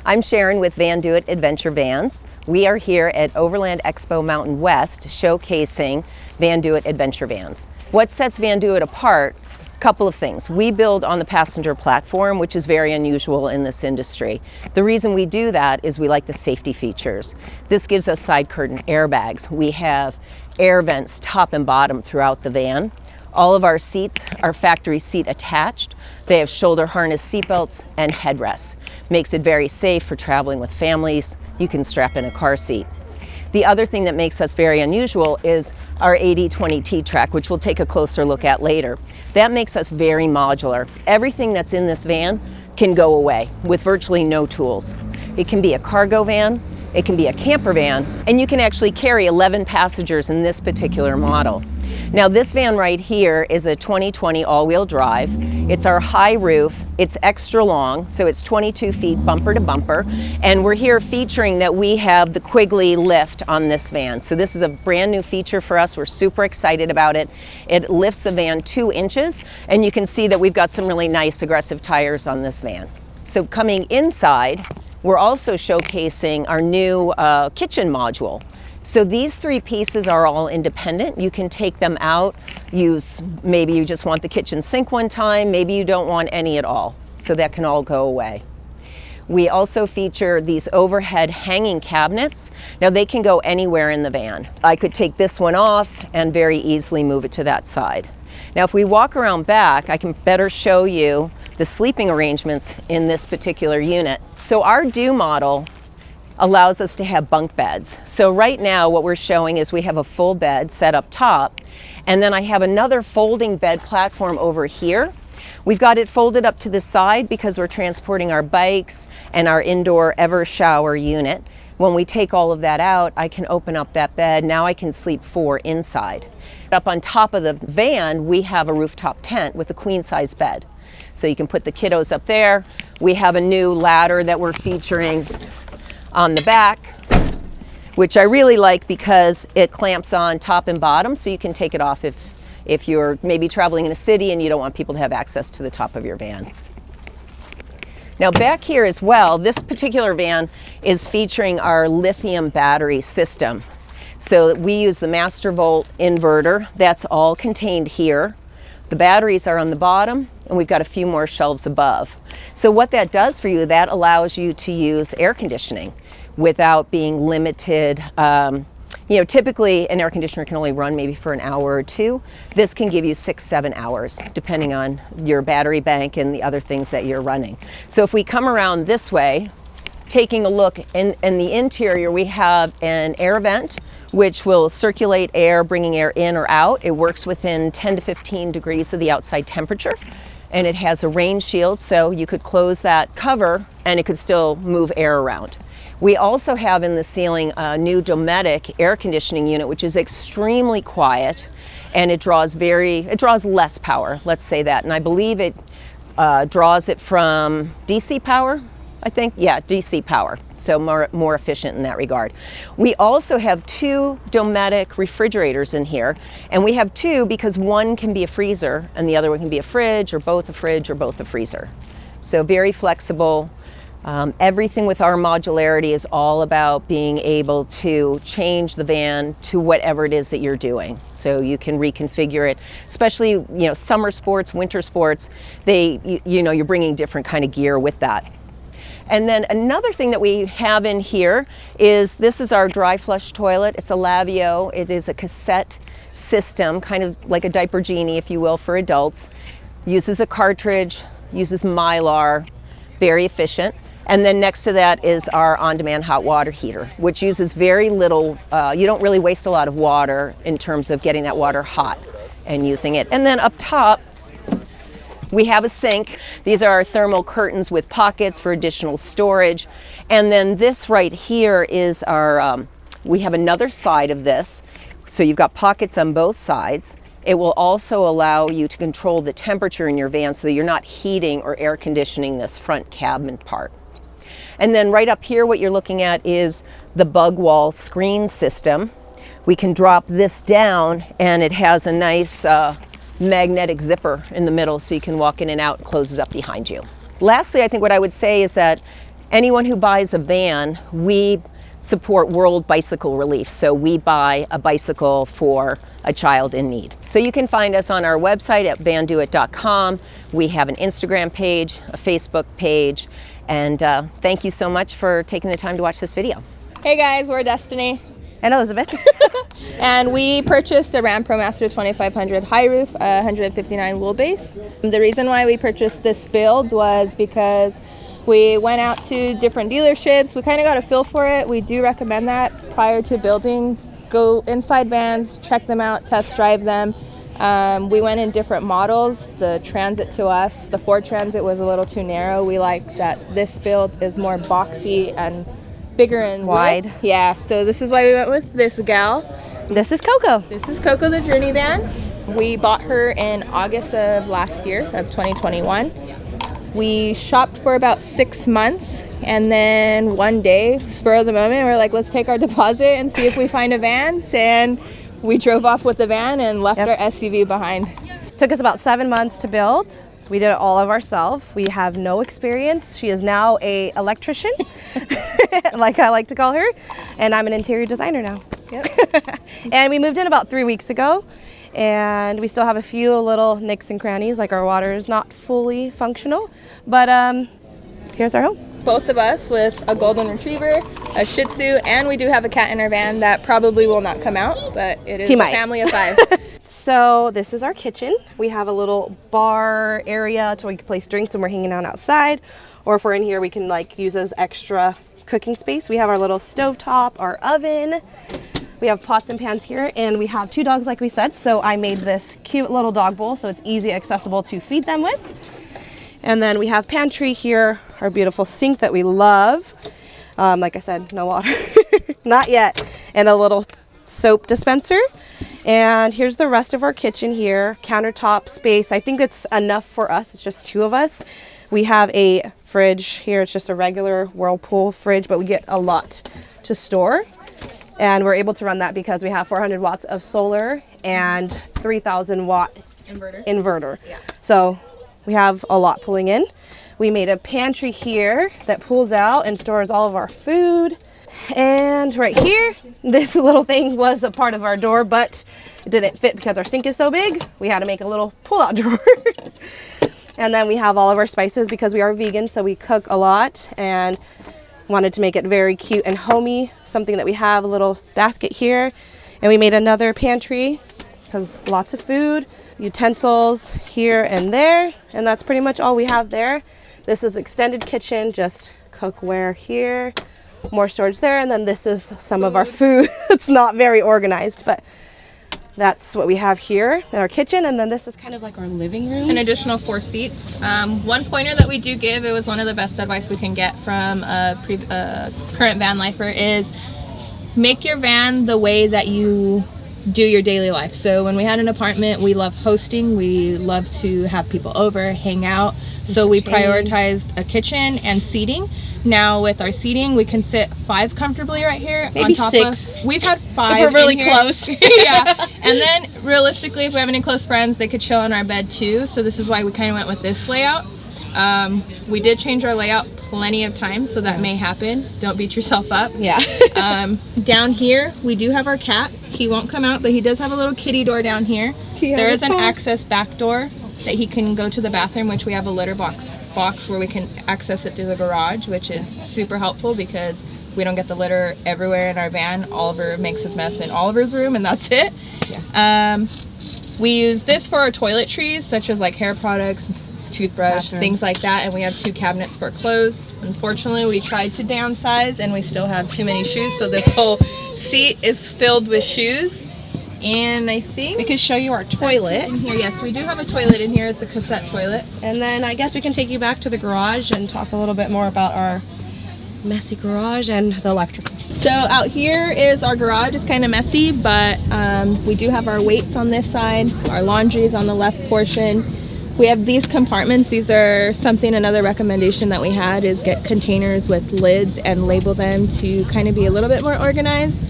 I'm Sharon with Van Do It Adventure Vans. We are here at Overland Expo Mountain West showcasing Van Do It Adventure Vans. What sets Van Do It apart? A couple of things. We build on the passenger platform, which is very unusual in this industry. The reason we do that is we like the safety features. This gives us side curtain airbags. We have air vents top and bottom throughout the van. All of our seats are factory seat attached. They have shoulder harness seatbelts and headrests. Makes it very safe for traveling with families. You can strap in a car seat. The other thing that makes us very unusual is our 80/20 T-track, which we'll take a closer look at later. That makes us very modular. Everything that's in this van can go away with virtually no tools. It can be a cargo van, it can be a camper van, and you can actually carry 11 passengers in this particular model. Now this van right here is a 2020 all-wheel drive. It's our high roof, it's extra long, so it's 22 feet bumper to bumper, and we're here featuring that we have the Quigley lift on this van. So this is a brand new feature for us. We're super excited about it. It lifts the van 2 inches, and you can see that we've got some really nice aggressive tires on this van. So coming inside, we're also showcasing our new kitchen module. So these 3 pieces are all independent. You can take them out, maybe you just want the kitchen sink one time, maybe you don't want any at all. So that can all go away. We also feature these overhead hanging cabinets. Now they can go anywhere in the van. I could take this one off and very easily move it to that side. Now if we walk around back, I can better show you the sleeping arrangements in this particular unit. So our Do model allows us to have bunk beds. So right now what we're showing is we have a full bed set up top, and then I have another folding bed platform over here. We've got it folded up to the side because we're transporting our bikes and our indoor Ever shower unit. When we take all of that out, I can open up that bed. Now I can sleep 4 inside. Up on top of the van, we have a rooftop tent with a queen size bed. So you can put the kiddos up there. We have a new ladder that we're featuring on the back, which I really like because it clamps on top and bottom, so you can take it off if you're maybe traveling in a city and you don't want people to have access to the top of your van. Now back here as well, this particular van is featuring our lithium battery system. So we use the Master Volt inverter. That's all contained here. The batteries are on the bottom, and we've got a few more shelves above. So what that does for you, that allows you to use air conditioning without being limited. Typically an air conditioner can only run maybe for an hour or 2. This can give you 6-7 hours, depending on your battery bank and the other things that you're running. So if we come around this way, taking a look in the interior, we have an air vent, which will circulate air, bringing air in or out. It works within 10 to 15 degrees of the outside temperature, and it has a rain shield, so you could close that cover and it could still move air around. We also have in the ceiling a new Dometic air conditioning unit, which is extremely quiet, and it draws less power, let's say that. And I believe it draws it from DC power, I think, yeah, DC power, so more efficient in that regard. We also have 2 Dometic refrigerators in here, and we have 2 because one can be a freezer and the other one can be a fridge or both a freezer. So very flexible. Everything with our modularity is all about being able to change the van to whatever it is that you're doing. So you can reconfigure it, especially summer sports, winter sports. You're bringing different kind of gear with that. And then another thing that we have in here is this is our dry flush toilet. It's a Lavio. It is a cassette system, kind of like a diaper genie, if you will, for adults. Uses a cartridge, uses Mylar, very efficient. And then next to that is our on-demand hot water heater, which uses very little, you don't really waste a lot of water in terms of getting that water hot and using it. And then up top, we have a sink. These are our thermal curtains with pockets for additional storage. And then this right here is our, we have another side of this. So you've got pockets on both sides. It will also allow you to control the temperature in your van so that you're not heating or air conditioning this front cabin part. And then right up here, what you're looking at is the bug wall screen system. We can drop this down and it has a nice magnetic zipper in the middle so you can walk in and out. It closes up behind you. Lastly, I think what I would say is that anyone who buys a van, we support World Bicycle Relief. So we buy a bicycle for a child in need. So you can find us on our website at vandoitco. We have an Instagram page, a Facebook page, and thank you so much for taking the time to watch this video. Hey guys, we're Destiny and Elizabeth. and we purchased a Ram ProMaster 2500 high roof, 159 wheelbase. The reason why we purchased this build was because we went out to different dealerships. We kind of got a feel for it. We do recommend that prior to building. Go inside vans, check them out, test drive them. We went in different models. The Transit to us, the Ford Transit was a little too narrow. We like that this build is more boxy and bigger and wide. Width. Yeah, so this is why we went with this gal. This is Coco. This is Coco, the Journey van. We bought her in August of last year, of 2021. We shopped for about 6 months, and then one day, spur of the moment, we're like, let's take our deposit and see if we find a van. And we drove off with the van and left our SUV behind. Took us about 7 months to build. We did it all of ourselves. We have no experience. She is now an electrician, like I like to call her, and I'm an interior designer now. Yep. And we moved in about 3 weeks ago. And we still have a few little nicks and crannies, like our water is not fully functional, but here's our home. Both of us with a golden retriever, a Shih Tzu, and we do have a cat in our van that probably will not come out, but it is a family of 5. So this is our kitchen. We have a little bar area so we can place drinks when we're hanging out outside, or if we're in here we can like use as extra cooking space. We have our little stovetop, our oven. We have pots and pans here, and we have 2 dogs like we said, so I made this cute little dog bowl so it's easy accessible to feed them with. And then we have pantry here, our beautiful sink that we love. Like I said, no water, not yet, and a little soap dispenser. And here's the rest of our kitchen here, countertop space. I think it's enough for us, it's just 2 of us. We have a fridge here, it's just a regular Whirlpool fridge, but we get a lot to store. And we're able to run that because we have 400 watts of solar and 3,000 watt inverter. Yeah. So we have a lot pulling in. We made a pantry here that pulls out and stores all of our food. And right here, this little thing was a part of our door, but it didn't fit because our sink is so big. We had to make a little pull-out drawer. And then we have all of our spices because we are vegan, so we cook a lot and wanted to make it very cute and homey, something that we have, a little basket here. And we made another pantry because lots of food, utensils here and there, and that's pretty much all we have there. This is extended kitchen, just cookware here, more storage there, and then this is some of our food. It's not very organized, but that's what we have here in our kitchen, and then this is kind of like our living room. An additional 4 seats. One pointer that we do give, it was one of the best advice we can get from a current van lifer, is make your van the way that you do your daily life. So when we had an apartment, we love hosting, we love to have people over, hang out. So we prioritized a kitchen and seating. Now with our seating, we can sit 5 comfortably right here. Maybe on top 6. We've had 5. If we're really close. Yeah. And then realistically, if we have any close friends, they could chill in our bed too. So this is why we kind of went with this layout. We did change our layout plenty of times, so that may happen. Don't beat yourself up. Yeah. Down here, we do have our cat. He won't come out, but he does have a little kitty door down here. There is an access back door that he can go to the bathroom, which we have a litter box where we can access it through the garage, which is super helpful because we don't get the litter everywhere in our van. Oliver makes his mess in Oliver's room, and that's it. Yeah. We use this for our toiletries, such as like hair products, toothbrush, things like that, and we have 2 cabinets for clothes. Unfortunately, we tried to downsize and we still have too many shoes, so this whole seat is filled with shoes. And I think we can show you our toilet in here. Yes, we do have a toilet in here. It's a cassette toilet. And then I guess we can take you back to the garage and talk a little bit more about our messy garage and the electrical. So out here is our garage. It's kind of messy, but we do have our weights on this side. Our laundry is on the left portion. We have these compartments. These are another recommendation that we had is get containers with lids and label them to kind of be a little bit more organized.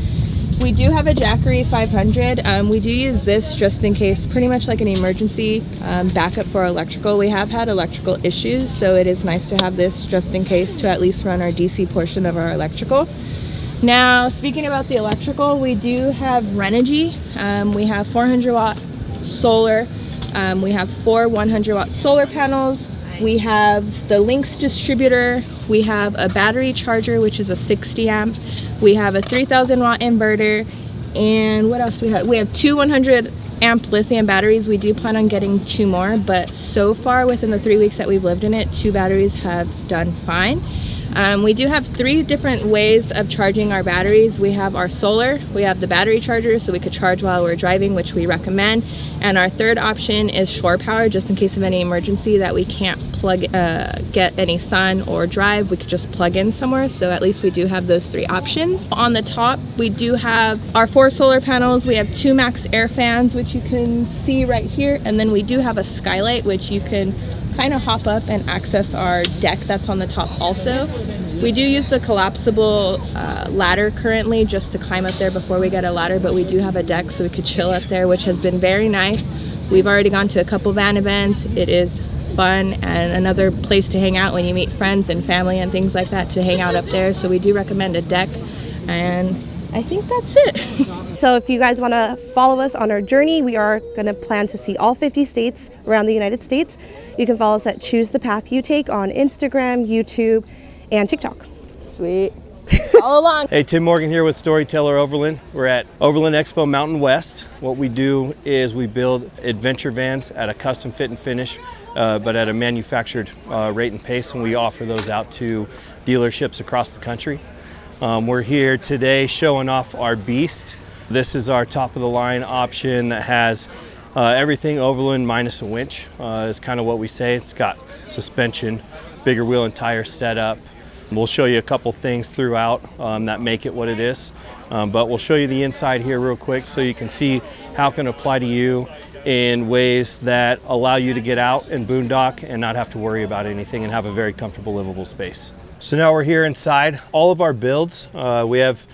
We do have a Jackery 500. We do use this just in case, pretty much like an emergency backup for our electrical. We have had electrical issues, so it is nice to have this just in case to at least run our DC portion of our electrical. Now, speaking about the electrical, we do have Renogy. We have 400 watt solar. We have 4 100 watt solar panels. We have the Lynx distributor. We have a battery charger, which is a 60 amp. We have a 3000 watt inverter. And what else do we have? We have 2 100 amp lithium batteries. We do plan on getting 2 more, but so far within the 3 weeks that we've lived in it, 2 batteries have done fine. We do have 3 different ways of charging our batteries. We have our solar, we have the battery charger, so we could charge while we're driving, which we recommend. And our third option is shore power, just in case of any emergency that we can't get any sun or drive, we could just plug in somewhere. So at least we do have those 3 options. On the top, we do have our 4 solar panels. We have 2 max air fans, which you can see right here. And then we do have a skylight, which you can kind of hop up and access our deck that's on the top also. We do use the collapsible ladder currently just to climb up there before we get a ladder, but we do have a deck so we could chill up there, which has been very nice. We've already gone to a couple van events. It is fun and another place to hang out when you meet friends and family and things like that, to hang out up there. So we do recommend a deck, and I think that's it. So if you guys want to follow us on our journey, we are going to plan to see all 50 states around the United States. You can follow us at ChooseThePathYouTake on Instagram, YouTube, and TikTok. Sweet. Follow along. Hey, Tim Morgan here with StorytellerOverland. We're at Overland Expo Mountain West. What we do is we build adventure vans at a custom fit and finish, but at a manufactured rate and pace, and we offer those out to dealerships across the country. We're here today showing off our Beast. This is our top of the line option that has everything Overland minus a winch, is kind of what we say. It's got suspension, bigger wheel and tire setup. We'll show you a couple things throughout that make it what it is, but we'll show you the inside here real quick so you can see how it can apply to you in ways that allow you to get out and boondock and not have to worry about anything and have a very comfortable, livable space. So now we're here inside. All of our builds, we have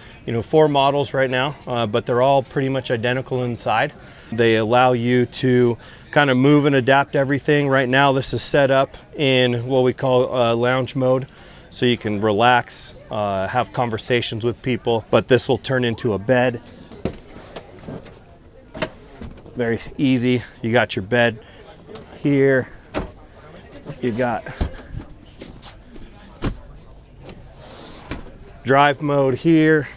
4 models right now, but they're all pretty much identical inside. They allow you to kind of move and adapt everything. Right now this is set up in what we call lounge mode, so you can relax, have conversations with people, but this will turn into a bed. Very easy. You got your bed here. You got drive mode here.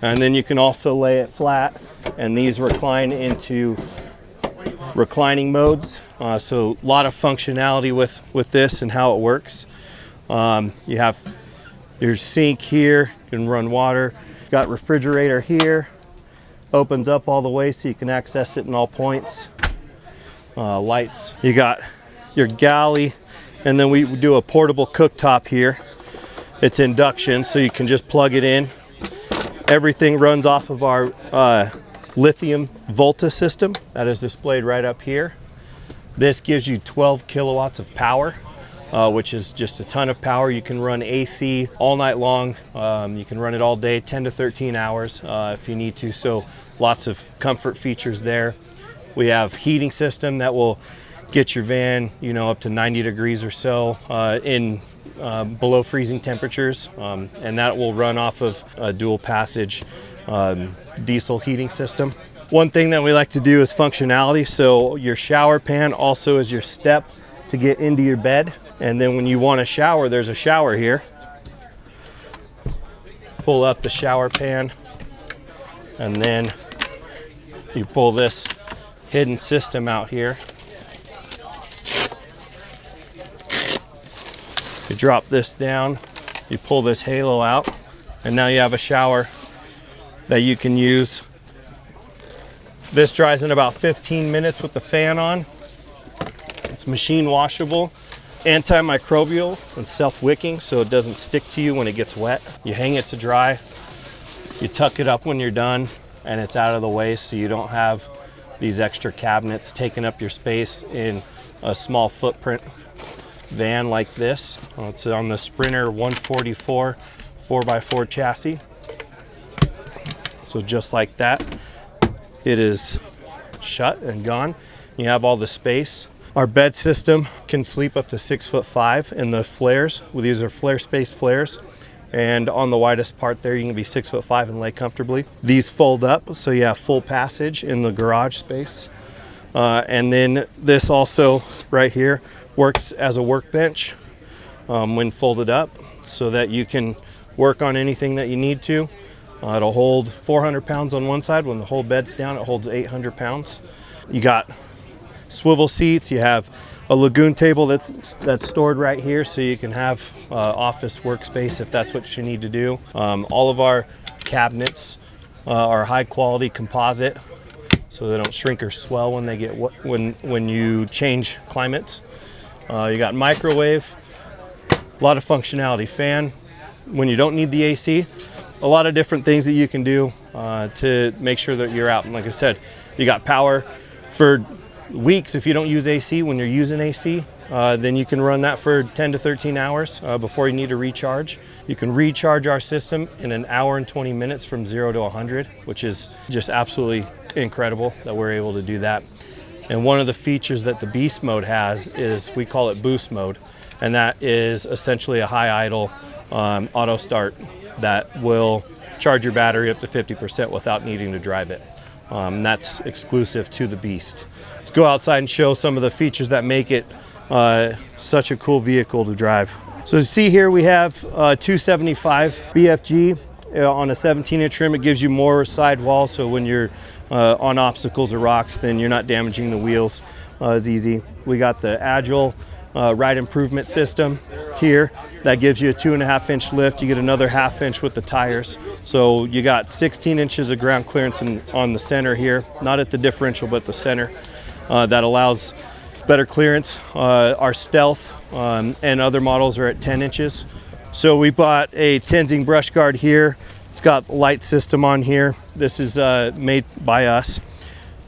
And then you can also lay it flat, and these recline into reclining modes. So a lot of functionality with this and how it works. You have your sink here, you can run water. You've got refrigerator here, opens up all the way so you can access it in all points. Lights. You got your galley, and then we do a portable cooktop here. It's induction, so you can just plug it in. Everything runs off of our lithium Volta system that is displayed right up here. This gives you 12 kilowatts of power, which is just a ton of power. You can run AC all night long. You can run it all day, 10 to 13 hours if you need to. So lots of comfort features there. We have heating system that will get your van, up to 90 degrees or so in below freezing temperatures, and that will run off of a dual passage diesel heating system. One thing that we like to do is functionality. So your shower pan also is your step to get into your bed, and then when you want to shower, there's a shower here. Pull up the shower pan, and then you pull this hidden system out here. You drop this down, you pull this halo out, and now you have a shower that you can use. This dries in about 15 minutes with the fan on. It's machine washable, antimicrobial, and self-wicking, so it doesn't stick to you when it gets wet. You hang it to dry, you tuck it up when you're done, and it's out of the way, so you don't have these extra cabinets taking up your space in a small footprint van like this. It's on the Sprinter 144 4x4 chassis. So just like that, it is shut and gone. You have all the space. Our bed system can sleep up to 6'5" in the flares. Well, these are flare space flares. And on the widest part there, you can be 6'5" and lay comfortably. These fold up, so you have full passage in the garage space. And then this also right here works as a workbench when folded up, so that you can work on anything that you need to. It'll hold 400 pounds on one side. When the whole bed's down, it holds 800 pounds. You got swivel seats. You have a lagoon table that's stored right here, so you can have office workspace if that's what you need to do. All of our cabinets are high quality composite, so they don't shrink or swell when they get when you change climates. You got microwave, a lot of functionality. Fan when you don't need the AC. A lot of different things that you can do to make sure that you're out. And like I said, you got power for weeks. If you don't use AC when you're using AC, then you can run that for 10 to 13 hours before you need to recharge. You can recharge our system in an hour and 20 minutes from 0 to 100, which is just absolutely incredible that we're able to do that. And one of the features that the Beast mode has is, we call it Boost mode, and that is essentially a high idle auto start that will charge your battery up to 50% without needing to drive it. That's exclusive to the Beast. Let's go outside and show some of the features that make it such a cool vehicle to drive. So see here we have 275 BFG on a 17-inch trim. It gives you more sidewall, so when you're on obstacles or rocks, then you're not damaging the wheels as easy. We got the Agile ride improvement system here that gives you a 2.5-inch lift. You get another 1/2 inch with the tires, so you got 16 inches of ground clearance on the center here, not at the differential but the center. That allows better clearance. Our Stealth and other models are at 10 inches. So we bought a Tenzing brush guard here. It's got the light system on here. This is made by us.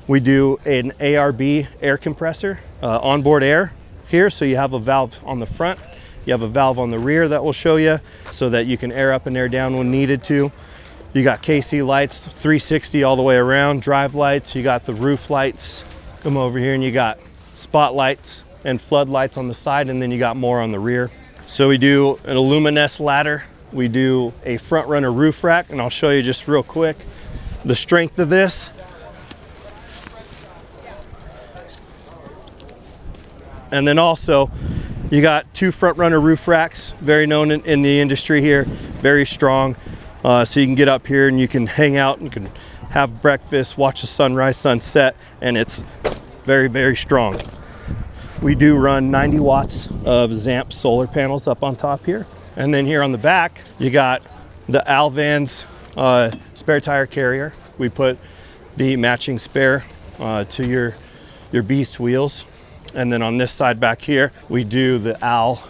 We do an ARB air compressor, onboard air here, so you have a valve on the front. You have a valve on the rear that will show you, so that you can air up and air down when needed to. You got KC lights, 360 all the way around, drive lights. You got the roof lights. Come over here and you got spotlights and floodlights on the side, and then you got more on the rear. So we do an Illuminess ladder. We do a front runner roof rack, and I'll show you just real quick the strength of this. And then also you got 2 front runner roof racks, very known in the industry here, very strong. So you can get up here and you can hang out, and you can have breakfast, watch the sunrise, sunset, and it's very, very strong. We do run 90 watts of Zamp solar panels up on top here. And then here on the back, you got the FieldVan's spare tire carrier. We put the matching spare to your Beast wheels. And then on this side back here, we do the Al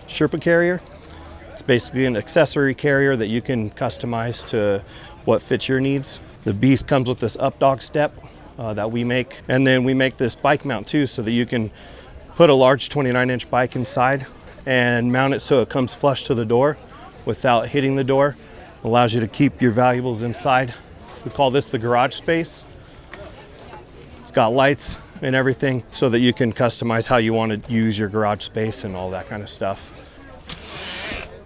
Sherpa carrier. It's basically an accessory carrier that you can customize to what fits your needs. The Beast comes with this up dog step that we make. And then we make this bike mount too, so that you can put a large 29-inch bike inside and mount it so it comes flush to the door without hitting the door. It allows you to keep your valuables inside. We call this the garage space. It's got lights and everything, so that you can customize how you want to use your garage space and all that kind of stuff.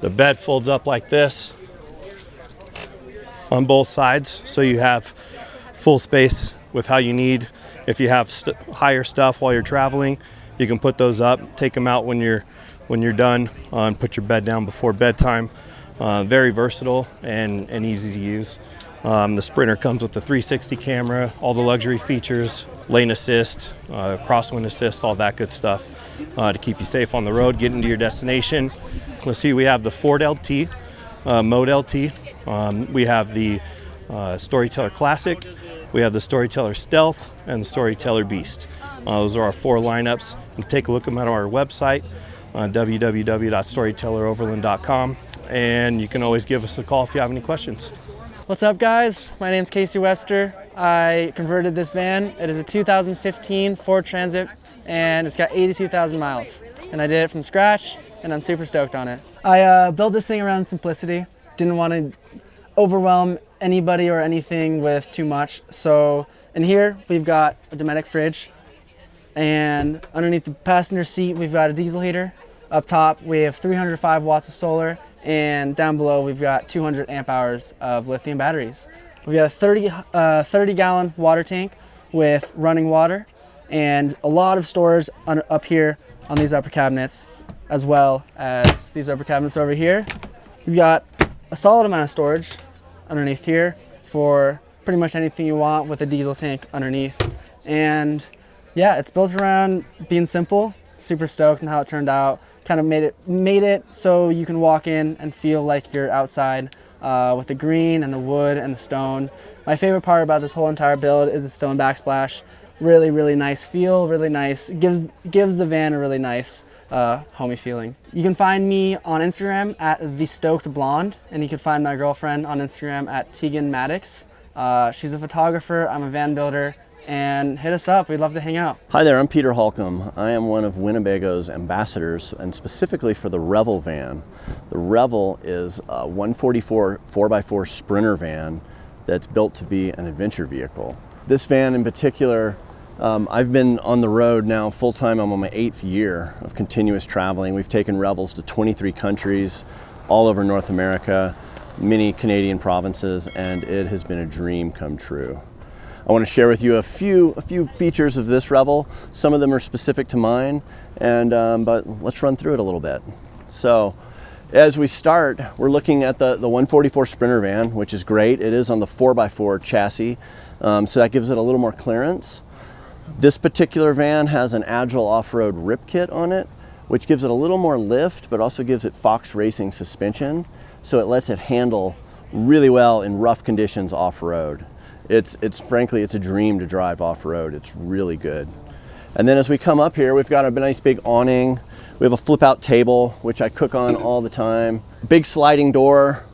The bed folds up like this on both sides, so you have full space with how you need. If you have higher stuff while you're traveling, you can put those up, take them out when you're done, and put your bed down before bedtime. Very versatile and easy to use. The Sprinter comes with the 360 camera, all the luxury features, lane assist, crosswind assist, all that good stuff to keep you safe on the road, getting to your destination. Let's see, we have the Ford LT, Mode LT. We have the Storyteller Classic. We have the Storyteller Stealth and the Storyteller Beast. Those are our 4 lineups. You can take a look at them at our website, www.StorytellerOverland.com, and you can always give us a call if you have any questions. What's up, guys? My name's Casey Webster. I converted this van. It is a 2015 Ford Transit, and it's got 82,000 miles. And I did it from scratch, and I'm super stoked on it. I built this thing around simplicity. didn't want to overwhelm anybody or anything with too much. So in here, we've got a Dometic fridge, and underneath the passenger seat, we've got a diesel heater. Up top, we have 305 watts of solar, and down below, we've got 200 amp hours of lithium batteries. We've got a 30-gallon water tank with running water, and a lot of storage up here on these upper cabinets, as well as these upper cabinets over here. We've got a solid amount of storage underneath here for pretty much anything you want with a diesel tank underneath. And yeah, it's built around being simple. Super stoked on how it turned out. Kind of made it so you can walk in and feel like you're outside with the green and the wood and the stone. My favorite part about this whole entire build is the stone backsplash. Really, really nice feel, really nice. Gives the van a really nice homey feeling. You can find me on Instagram at @TheStokedBlonde, and you can find my girlfriend on Instagram at Teagan Maddux. She's a photographer, I'm a van builder, and hit us up, we'd love to hang out. Hi there, I'm Peter Holcomb. I am one of Winnebago's ambassadors, and specifically for the Revel van. The Revel is a 144 4x4 Sprinter van that's built to be an adventure vehicle. This van in particular, I've been on the road now full-time. I'm on my 8th year of continuous traveling. We've taken Revels to 23 countries, all over North America, many Canadian provinces, and it has been a dream come true. I want to share with you a few features of this Revel. Some of them are specific to mine, and but let's run through it a little bit. So, as we start, we're looking at the 144 Sprinter van, which is great. It is on the 4x4 chassis, so that gives it a little more clearance. This particular van has an Agile off-road rip kit on it, which gives it a little more lift, but also gives it Fox Racing suspension, so it lets it handle really well in rough conditions off-road. It's frankly, it's a dream to drive off-road. It's really good. And then as we come up here, we've got a nice big awning. We have a flip-out table, which I cook on all the time. Big sliding door.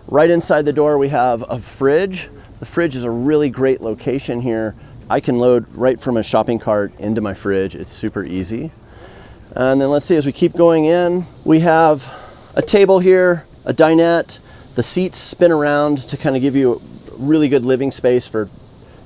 Right inside the door, we have a fridge. The fridge is a really great location here. I can load right from a shopping cart into my fridge. It's super easy. And then let's see, as we keep going in, we have a table here, a dinette. The seats spin around to kind of give you really good living space for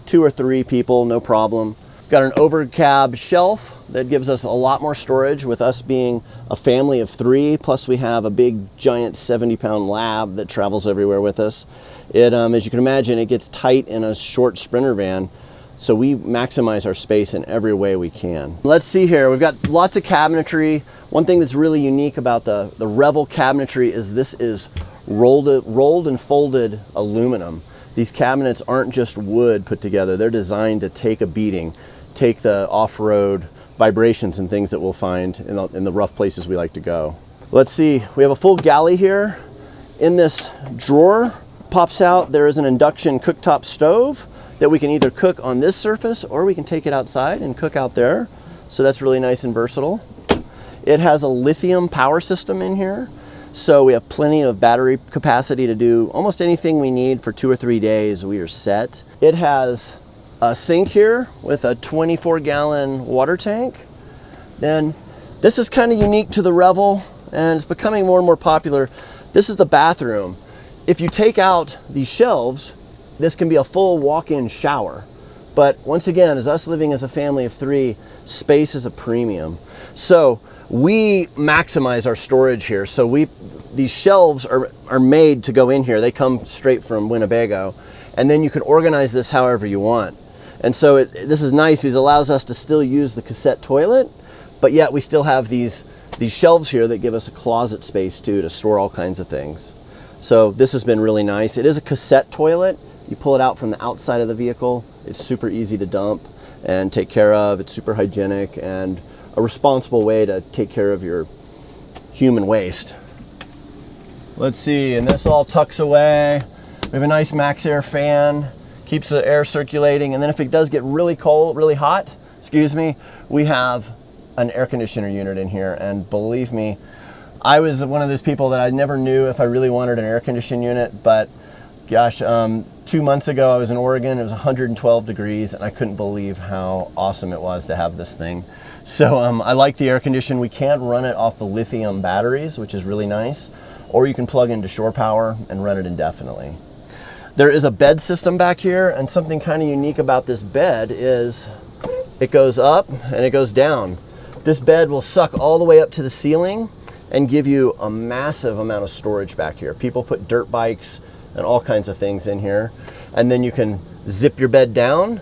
2 or 3 people, no problem. We've got an over cab shelf that gives us a lot more storage, with us being a family of 3, plus we have a big giant 70-pound lab that travels everywhere with us. It, as you can imagine, it gets tight in a short Sprinter van, so we maximize our space in every way we can. Let's see here, we've got lots of cabinetry. One thing that's really unique about the Revel cabinetry is this is rolled and folded aluminum. These cabinets aren't just wood put together, they're designed to take a beating, take the off-road vibrations and things that we'll find in the rough places we like to go. Let's see, we have a full galley here. In this drawer, pops out, there is an induction cooktop stove that we can either cook on this surface or we can take it outside and cook out there. So that's really nice and versatile. It has a lithium power system in here. So we have plenty of battery capacity to do almost anything we need for 2 or 3 days. We are set. It has a sink here with a 24-gallon water tank. Then this is kind of unique to the Revel, and it's becoming more and more popular. This is the bathroom. If you take out these shelves, this can be a full walk-in shower. But once again, as us living as a family of 3, space is a premium. So we maximize our storage here. So these shelves are made to go in here. They come straight from Winnebago, and then you can organize this however you want. And so this is nice because it allows us to still use the cassette toilet, but yet we still have these shelves here that give us a closet space too to store all kinds of things. So this has been really nice. It is a cassette toilet. You pull it out from the outside of the vehicle. It's super easy to dump and take care of. It's super hygienic and a responsible way to take care of your human waste. Let's see, and this all tucks away. We have a nice MaxxAir fan, keeps the air circulating, and then if it does get really cold, really hot, excuse me, we have an air conditioner unit in here, and believe me, I was one of those people that I never knew if I really wanted an air conditioning unit, but gosh, 2 months ago I was in Oregon, it was 112 degrees, and I couldn't believe how awesome it was to have this thing. So I like the air condition. We can run it off the lithium batteries, which is really nice. Or you can plug into shore power and run it indefinitely. There is a bed system back here, and something kind of unique about this bed is it goes up and it goes down. This bed will suck all the way up to the ceiling and give you a massive amount of storage back here. People put dirt bikes and all kinds of things in here, and then you can zip your bed down.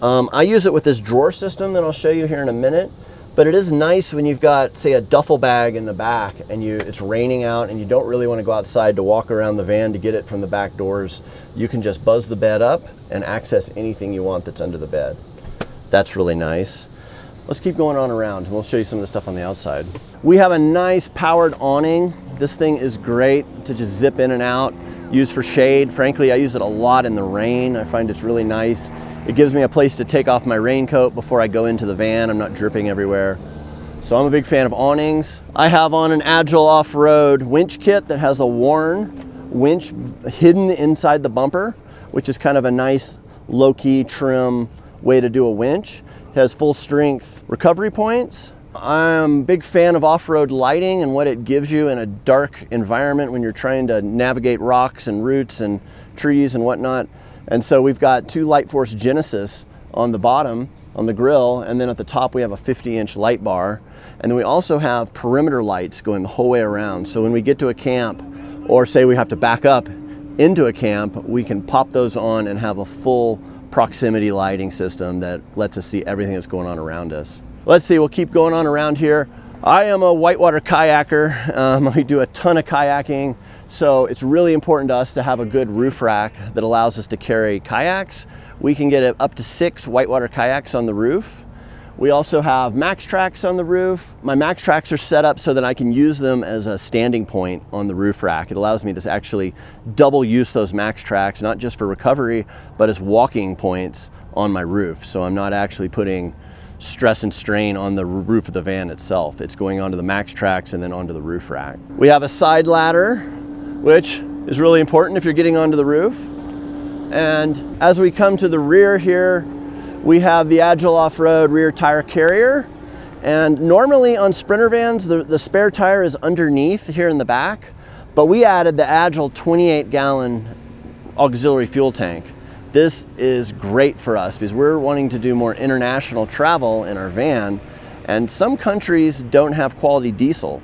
I use it with this drawer system that I'll show you here in a minute, but it is nice when you've got, say, a duffel bag in the back and it's raining out and you don't really want to go outside to walk around the van to get it from the back doors. You can just buzz the bed up and access anything you want that's under the bed. That's really nice. Let's keep going on around and we'll show you some of the stuff on the outside. We have a nice powered awning. This thing is great to just zip in and out, use for shade. Frankly, I use it a lot in the rain. I find it's really nice. It gives me a place to take off my raincoat before I go into the van. I'm not dripping everywhere. So I'm a big fan of awnings. I have on an Agile off-road winch kit that has a Warn winch hidden inside the bumper, which is kind of a nice low-key trim way to do a winch. It has full strength recovery points. I'm a big fan of off-road lighting and what it gives you in a dark environment when you're trying to navigate rocks and roots and trees and whatnot. And so we've got 2 Lightforce Genesis on the bottom, on the grill, and then at the top we have a 50-inch light bar. And then we also have perimeter lights going the whole way around. So when we get to a camp, or say we have to back up into a camp, we can pop those on and have a full proximity lighting system that lets us see everything that's going on around us. Let's see, we'll keep going on around here. I am a whitewater kayaker. We do a ton of kayaking, so it's really important to us to have a good roof rack that allows us to carry kayaks. We can get up to 6 whitewater kayaks on the roof. We also have max tracks on the roof. My max tracks are set up so that I can use them as a standing point on the roof rack. It allows me to actually double use those max tracks, not just for recovery, but as walking points on my roof. So I'm not actually putting stress and strain on the roof of the van itself. It's going onto the max tracks and then onto the roof rack. We have a side ladder, which is really important if you're getting onto the roof. And as we come to the rear here, we have the Agile off-road rear tire carrier. And normally on Sprinter vans, the spare tire is underneath here in the back, but we added the Agile 28-gallon auxiliary fuel tank. This is great for us because we're wanting to do more international travel in our van, and some countries don't have quality diesel.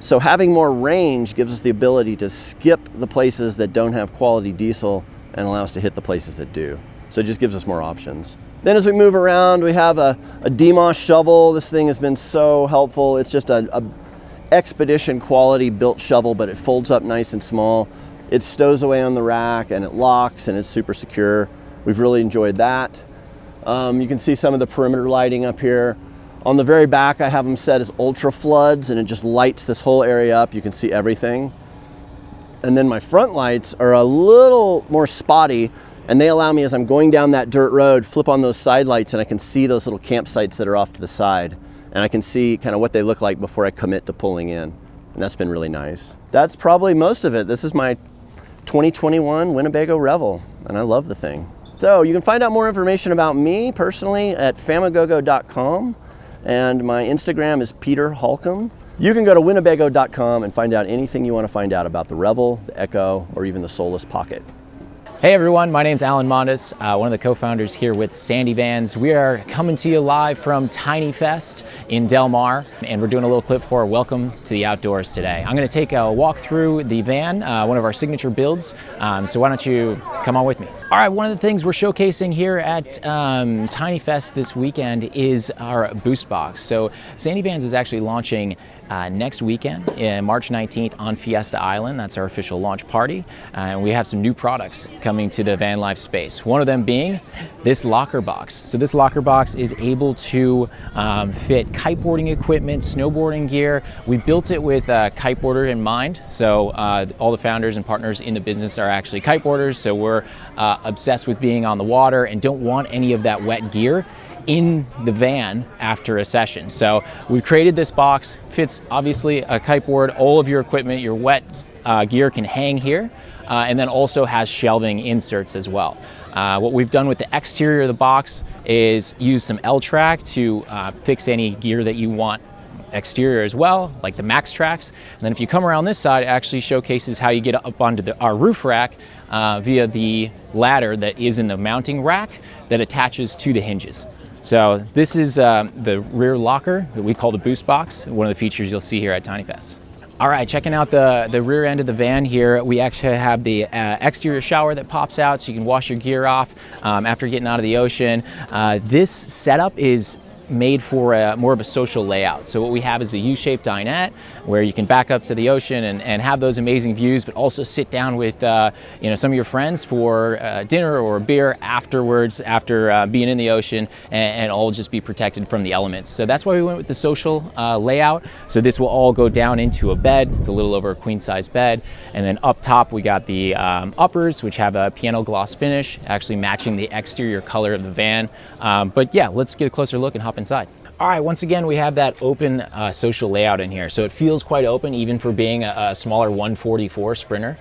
So having more range gives us the ability to skip the places that don't have quality diesel and allow us to hit the places that do. So it just gives us more options. Then as we move around, we have a DeMoss shovel. This thing has been so helpful. It's just a expedition quality built shovel, but it folds up nice and small. It stows away on the rack and it locks and it's super secure. We've really enjoyed that. You can see some of the perimeter lighting up here. On the very back, I have them set as ultra floods and it just lights this whole area up. You can see everything. And then my front lights are a little more spotty, and they allow me, as I'm going down that dirt road, flip on those side lights and I can see those little campsites that are off to the side. And I can see kind of what they look like before I commit to pulling in. And that's been really nice. That's probably most of it. This is my 2021 Winnebago Revel, and I love the thing. So you can find out more information about me personally at famagogo.com, and my Instagram is Peter Holcomb. You can go to winnebago.com and find out anything you want to find out about the Revel, the Echo, or even the Solus Pocket. Hey everyone, my name's Alan Mondes, one of the co-founders here with Sandy Vans. We are coming to you live from Tiny Fest in Del Mar, and we're doing a little clip for Welcome to the Outdoors today. I'm going to take a walk through the van, one of our signature builds, so why don't you come on with me. All right, one of the things we're showcasing here at Tiny Fest this weekend is our boost box. So Sandy Vans is actually launching next weekend, March 19th on Fiesta Island. That's our official launch party. And we have some new products coming to the van life space. One of them being this locker box. So this locker box is able to fit kiteboarding equipment, snowboarding gear. We built it with kiteboarder in mind. So all the founders and partners in the business are actually kiteboarders. So we're obsessed with being on the water and don't want any of that wet gear in the van after a session. So we've created this box, fits obviously a kiteboard, all of your equipment, your wet gear can hang here, and then also has shelving inserts as well. What we've done with the exterior of the box is use some L-track to fix any gear that you want exterior as well, like the Max tracks. And then if you come around this side, it actually showcases how you get up onto our roof rack via the ladder that is in the mounting rack that attaches to the hinges. So this is the rear locker that we call the boost box, one of the features you'll see here at TinyFest. All right, checking out the rear end of the van here, we actually have the exterior shower that pops out so you can wash your gear off after getting out of the ocean. This setup is made for more of a social layout. So what we have is a U-shaped dinette where you can back up to the ocean and have those amazing views, but also sit down with some of your friends for dinner or a beer afterwards, after being in the ocean, and all just be protected from the elements. So that's why we went with the social layout. So this will all go down into a bed. It's a little over a queen size bed. And then up top we got the uppers, which have a piano gloss finish, actually matching the exterior color of the van. But yeah, let's get a closer look and hop inside. All right, once again, we have that open social layout in here. So it feels quite open even for being a smaller 144 Sprinter.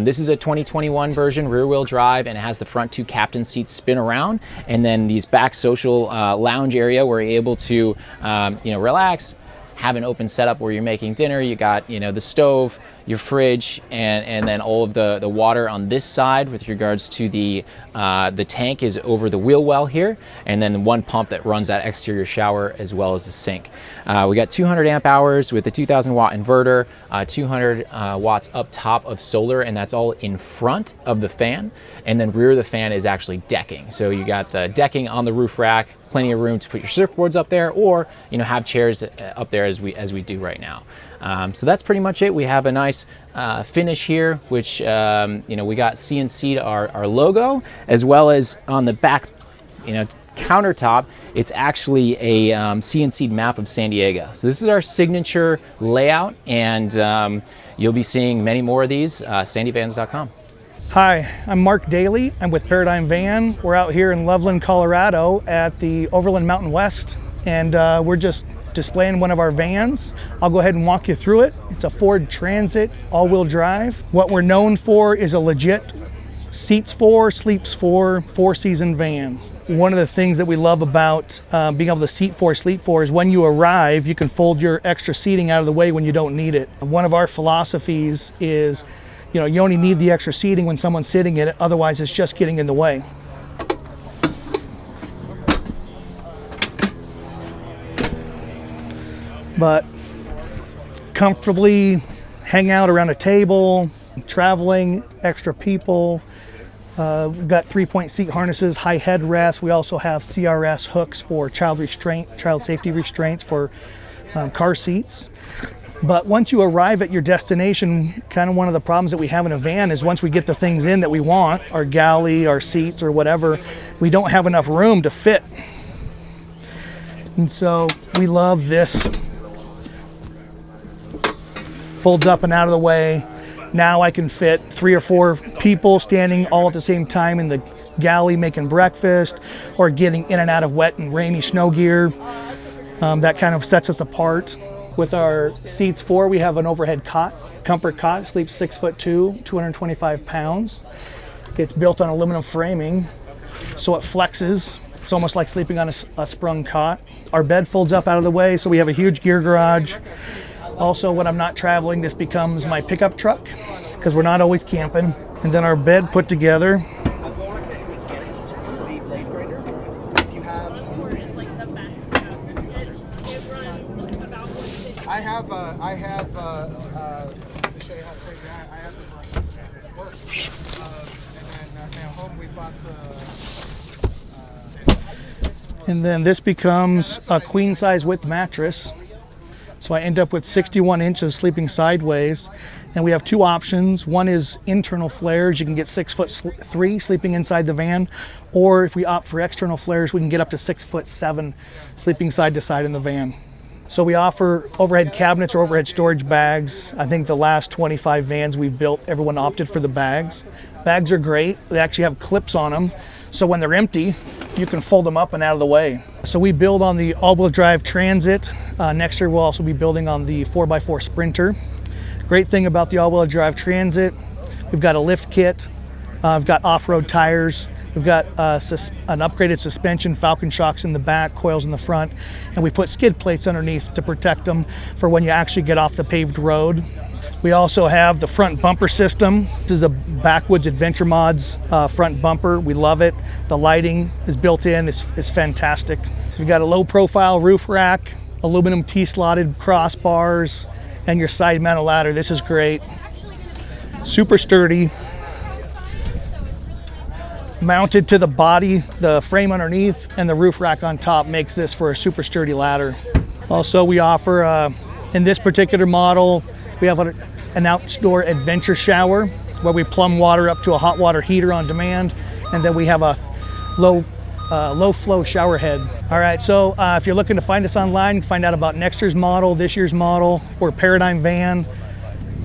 This is a 2021 version, rear wheel drive, and it has the front 2 captain seats spin around. And then these back social lounge area where you're able to relax, have an open setup where you're making dinner. You got, the stove, your fridge, and then all of the water on this side with regards to the tank is over the wheel well here, and then one pump that runs that exterior shower as well as the sink. We got 200 amp hours with a 2000 watt inverter, 200 watts up top of solar, and that's all in front of the fan. And then rear of the fan is actually decking. So you got decking on the roof rack, plenty of room to put your surfboards up there, or have chairs up there as we do right now. So that's pretty much it. We have a nice finish here, which we got CNC'd our logo, as well as on the back countertop, it's actually a CNC'd map of San Diego. So this is our signature layout, and you'll be seeing many more of these. sandyvans.com. Hi, I'm Mark Daly. I'm with Paradigm Van. We're out here in Loveland, Colorado at the Overland Mountain West, and we're just displaying one of our vans. I'll go ahead and walk you through it. It's a Ford Transit all-wheel drive. What we're known for is a legit seats for, sleeps for, four-season van. One of the things that we love about being able to seat for, sleep for is when you arrive, you can fold your extra seating out of the way when you don't need it. One of our philosophies is, you only need the extra seating when someone's sitting in it, otherwise it's just getting in the way. But comfortably hang out around a table, traveling, extra people. We've got 3-point seat harnesses, high headrests. We also have CRS hooks for child safety restraints for car seats. But once you arrive at your destination, kind of one of the problems that we have in a van is once we get the things in that we want, our galley, our seats, or whatever, we don't have enough room to fit. And so we love this. Folds up and out of the way. Now I can fit 3 or 4 people standing all at the same time in the galley making breakfast or getting in and out of wet and rainy snow gear. That kind of sets us apart. With our seats for, we have an overhead cot, comfort cot. It sleeps 6'2", 225 pounds. It's built on aluminum framing, so it flexes. It's almost like sleeping on a sprung cot. Our bed folds up out of the way, so we have a huge gear garage. Also, when I'm not traveling, this becomes my pickup truck because we're not always camping. And then our bed put together. I have to show you how crazy I have the brains and it works. And then at home we bought the. And then this becomes a queen size width mattress. So I end up with 61 inches sleeping sideways. And we have 2 options. One is internal flares. You can get 6'3" sleeping inside the van. Or if we opt for external flares, we can get up to 6'7" sleeping side to side in the van. So we offer overhead cabinets or overhead storage bags. I think the last 25 vans we've built, everyone opted for the bags. Bags are great. They actually have clips on them. So when they're empty, you can fold them up and out of the way. So we build on the all-wheel drive Transit. Next year we'll also be building on the 4x4 Sprinter. Great thing about the all-wheel drive Transit, we've got a lift kit, we've got off-road tires, we've got an upgraded suspension, Falcon shocks in the back, coils in the front, and we put skid plates underneath to protect them for when you actually get off the paved road. We also have the front bumper system. This is a Backwoods Adventure Mods front bumper. We love it. The lighting is built in, is fantastic. So we've got a low profile roof rack, aluminum T-slotted crossbars, and your side mounted ladder. This is great. Super sturdy. Mounted to the body, the frame underneath, and the roof rack on top makes this for a super sturdy ladder. Also, we offer, in this particular model, we have an outdoor adventure shower where we plumb water up to a hot water heater on demand, and then we have a low flow shower head. All right, so if you're looking to find us online, find out about next year's model, this year's model, or Paradigm Van,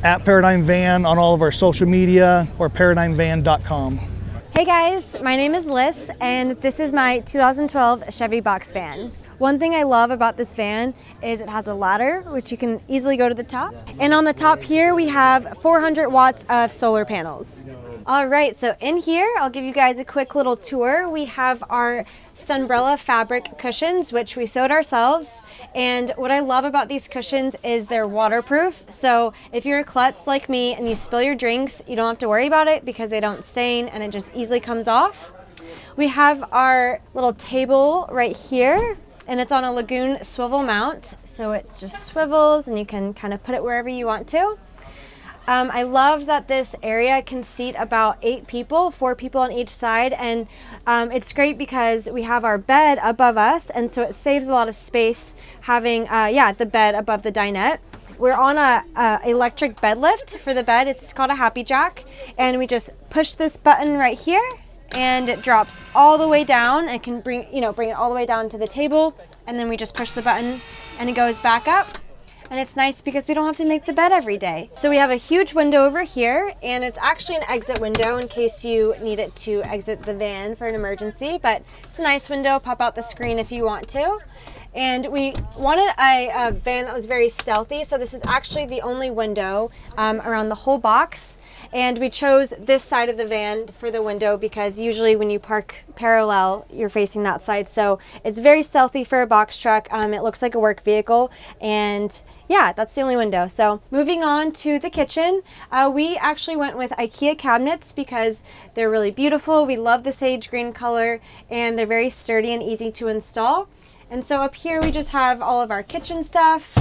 at Paradigm Van on all of our social media, or paradigmvan.com. Hey guys, my name is Liz, and this is my 2012 Chevy box van. One thing I love about this van is it has a ladder, which you can easily go to the top. And on the top here, we have 400 watts of solar panels. All right, so in here, I'll give you guys a quick little tour. We have our Sunbrella fabric cushions, which we sewed ourselves. And what I love about these cushions is they're waterproof. So if you're a klutz like me and you spill your drinks, you don't have to worry about it because they don't stain and it just easily comes off. We have our little table right here, and it's on a Lagoon swivel mount. So it just swivels and you can kind of put it wherever you want to. I love that this area can seat about 8 people, 4 people on each side, and it's great because we have our bed above us, and so it saves a lot of space having the bed above the dinette. We're on a electric bed lift for the bed. It's called a Happy Jack, and we just push this button right here, and it drops all the way down. It can bring it all the way down to the table, and then we just push the button, and it goes back up. And it's nice because we don't have to make the bed every day. So we have a huge window over here, and it's actually an exit window in case you need it to exit the van for an emergency, but it's a nice window. Pop out the screen if you want to. And we wanted a van that was very stealthy, so this is actually the only window around the whole box. And we chose this side of the van for the window because usually when you park parallel, you're facing that side. So it's very stealthy for a box truck. It looks like a work vehicle, and yeah, that's the only window. So moving on to the kitchen, we actually went with IKEA cabinets because they're really beautiful. We love the sage green color, and they're very sturdy and easy to install. And so up here we just have all of our kitchen stuff.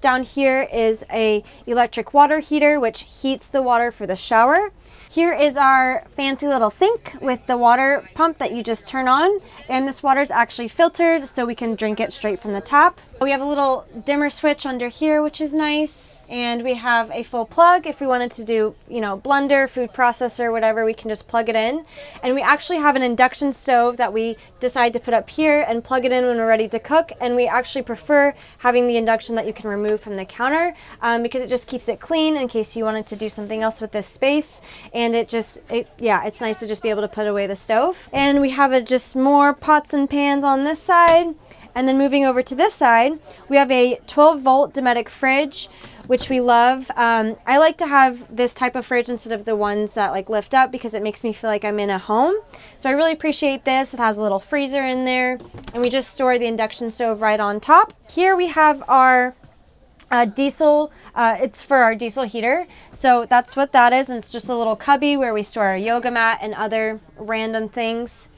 Down here is a electric water heater, which heats the water for the shower. Here is our fancy little sink with the water pump that you just turn on. And this water is actually filtered so we can drink it straight from the tap. We have a little dimmer switch under here, which is nice. And we have a full plug if we wanted to do, blender, food processor, whatever, we can just plug it in. And we actually have an induction stove that we decide to put up here and plug it in when we're ready to cook. And we actually prefer having the induction that you can remove from the counter because it just keeps it clean in case you wanted to do something else with this space. And it's nice to just be able to put away the stove. And we have just more pots and pans on this side. And then moving over to this side, we have a 12-volt Dometic fridge, which we love. I like to have this type of fridge instead of the ones that lift up because it makes me feel like I'm in a home. So I really appreciate this. It has a little freezer in there, and we just store the induction stove right on top. Here we have our diesel, it's for our diesel heater. So that's what that is, and it's just a little cubby where we store our yoga mat and other random things.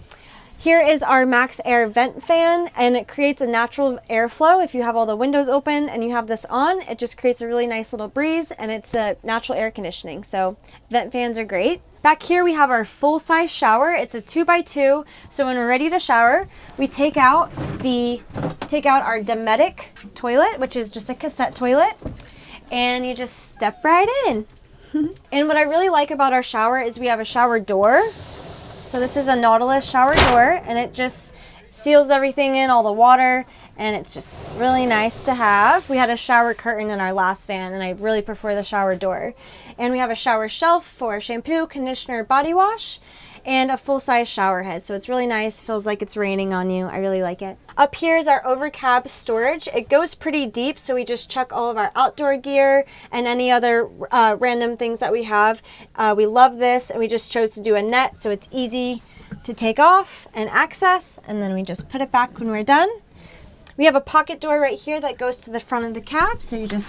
Here is our Max Air vent fan, and it creates a natural airflow. If you have all the windows open and you have this on, it just creates a really nice little breeze, and it's a natural air conditioning. So vent fans are great. Back here we have our full-size shower. It's a 2x2, so when we're ready to shower, we take out our Dometic toilet, which is just a cassette toilet, and you just step right in. And what I really like about our shower is we have a shower door. So this is a Nautilus shower door, and seals everything in, all the water, and it's just really nice to have. We had a shower curtain in our last van, and I really prefer the shower door. And we have a shower shelf for shampoo, conditioner, body wash, and a full-size shower head. So it's really nice, feels like it's raining on you. I really like it. Up here is our overcab storage. It goes pretty deep, so we just chuck all of our outdoor gear and any other random things that we have. We love this, and we just chose to do a net, so it's easy to take off and access, and then we just put it back when we're done. We have a pocket door right here that goes to the front of the cab, so you just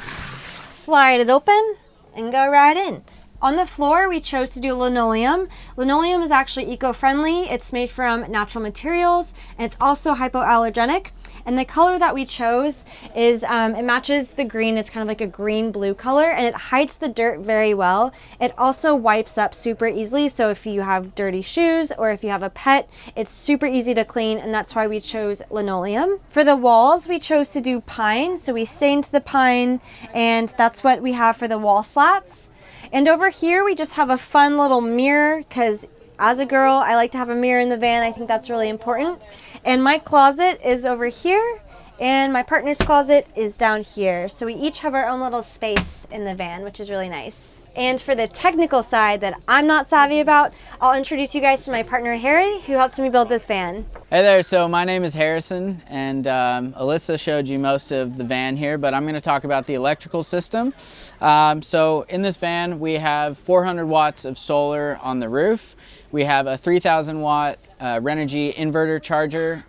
slide it open and go right in. On the floor, we chose to do linoleum. Linoleum is actually eco-friendly. It's made from natural materials, and it's also hypoallergenic. And the color that we chose is, it matches the green. It's kind of like a green-blue color, and it hides the dirt very well. It also wipes up super easily, so if you have dirty shoes or if you have a pet, it's super easy to clean, and that's why we chose linoleum. For the walls, we chose to do pine, so we stained the pine, and that's what we have for the wall slats. And over here, we just have a fun little mirror, because as a girl, I like to have a mirror in the van. I think that's really important. And my closet is over here, and my partner's closet is down here. So we each have our own little space in the van, which is really nice. And for the technical side that I'm not savvy about, I'll introduce you guys to my partner, Harry, who helped me build this van. Hey there, so my name is Harrison, and Alyssa showed you most of the van here, but I'm going to talk about the electrical system. So in this van, we have 400 watts of solar on the roof. We have a 3,000 watt Renogy inverter charger,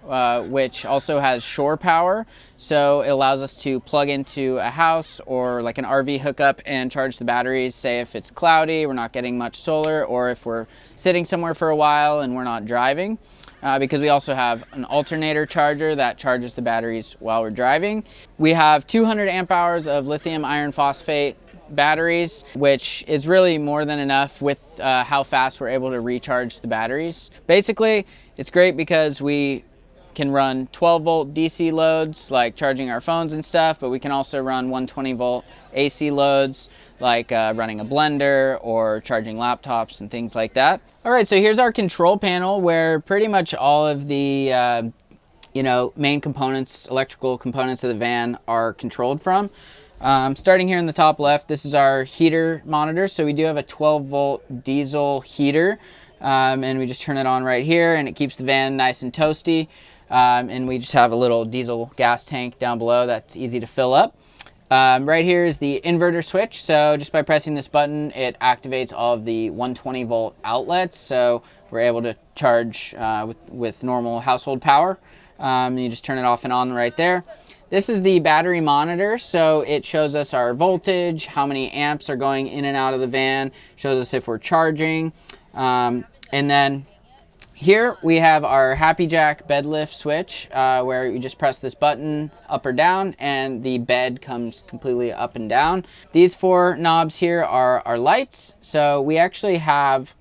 which also has shore power. So it allows us to plug into a house or like an RV hookup and charge the batteries, say if it's cloudy, we're not getting much solar, or if we're sitting somewhere for a while and we're not driving. Because we also have an alternator charger that charges the batteries while we're driving. We have 200 amp hours of lithium iron phosphate batteries, which is really more than enough with how fast we're able to recharge the batteries. Basically, it's great because we can run 12 volt DC loads like charging our phones and stuff, but we can also run 120 volt AC loads like running a blender or charging laptops and things like that. All right, so here's our control panel where pretty much all of the main components, electrical components of the van are controlled from. Starting here in the top left, this is our heater monitor. So we do have a 12 volt diesel heater, and we just turn it on right here, and it keeps the van nice and toasty. And we just have a little diesel gas tank down below that's easy to fill up. Right here is the inverter switch. So just by pressing this button, it activates all of the 120 volt outlets. So we're able to charge with normal household power. You just turn it off and on right there. This is the battery monitor, so it shows us our voltage, how many amps are going in and out of the van, shows us if we're charging. And then here we have our Happy Jack bed lift switch, where you just press this button up or down and the bed comes completely up and down. These four knobs here are our lights, so we actually have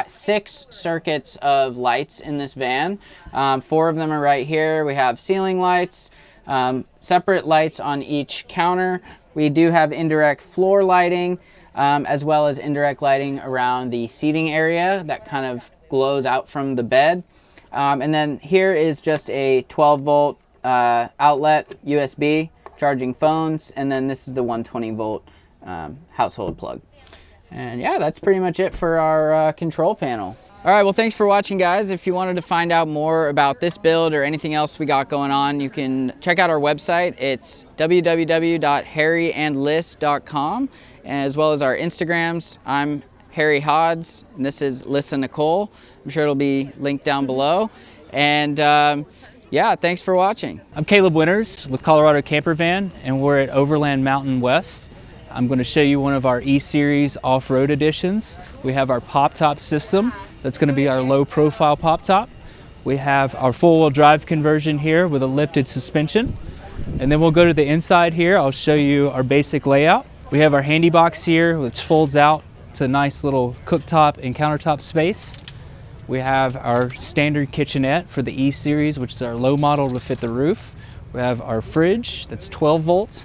6 circuits of lights in this van. 4 of them are right here. We have ceiling lights, separate lights on each counter. We do have indirect floor lighting, as well as indirect lighting around the seating area that kind of glows out from the bed. And then here is just a 12 volt outlet USB charging phones, and then this is the 120 volt household plug. And yeah, that's pretty much it for our control panel. All right, well, thanks for watching, guys. If you wanted to find out more about this build or anything else we got going on, you can check out our website. It's www.harryandlyss.com, as well as our Instagrams. I'm Harry Hodds, and this is Lyssa Nicole. I'm sure it'll be linked down below. And yeah, thanks for watching. I'm Caleb Winters with Colorado Camper Van, and we're at Overland Mountain West. I'm going to show you one of our E-Series off-road editions. We have our pop-top system. That's going to be our low-profile pop-top. We have our four-wheel drive conversion here with a lifted suspension. And then we'll go to the inside here. I'll show you our basic layout. We have our handy box here, which folds out to a nice little cooktop and countertop space. We have our standard kitchenette for the E-Series, which is our low model to fit the roof. We have our fridge that's 12 volt.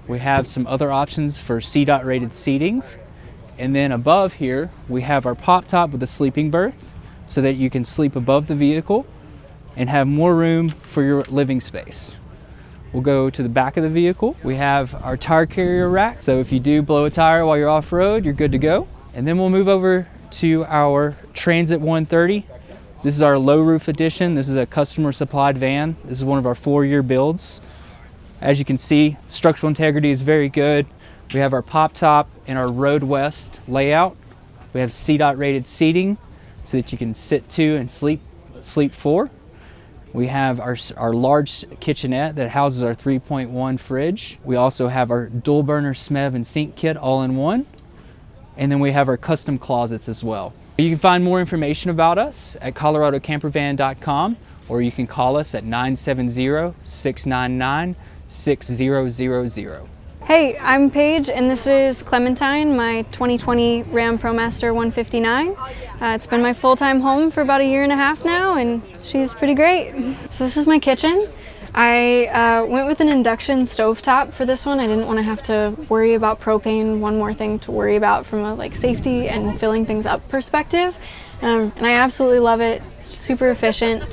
We have some other options for C-dot rated seatings. And then above here, we have our pop top with a sleeping berth so that you can sleep above the vehicle. and have more room for your living space. We'll go to the back of the vehicle. We have our tire carrier rack, so if you do blow a tire while you're off-road, you're good to go. And then we'll move over to our Transit 130. This is our low roof edition. This is a customer supplied van. This is one of our 4-year builds. As you can see, structural integrity is very good. We have our pop top and our Road West layout. We have CDOT rated seating so that you can sit to and sleep for. We have our large kitchenette that houses our 3.1 fridge. We also have our dual burner SMEV and sink kit all in one. And then we have our custom closets as well. You can find more information about us at coloradocampervan.com, or you can call us at 970-699-6000. Hey, I'm Paige, and this is Clementine, my 2020 Ram ProMaster 159. It's been my full-time home for about 1.5 years now, and she's pretty great. So this is my kitchen. I went with an induction stovetop for this one. I didn't want to have to worry about propane, one more thing to worry about from a safety and filling things up perspective. And I absolutely love it. Super efficient,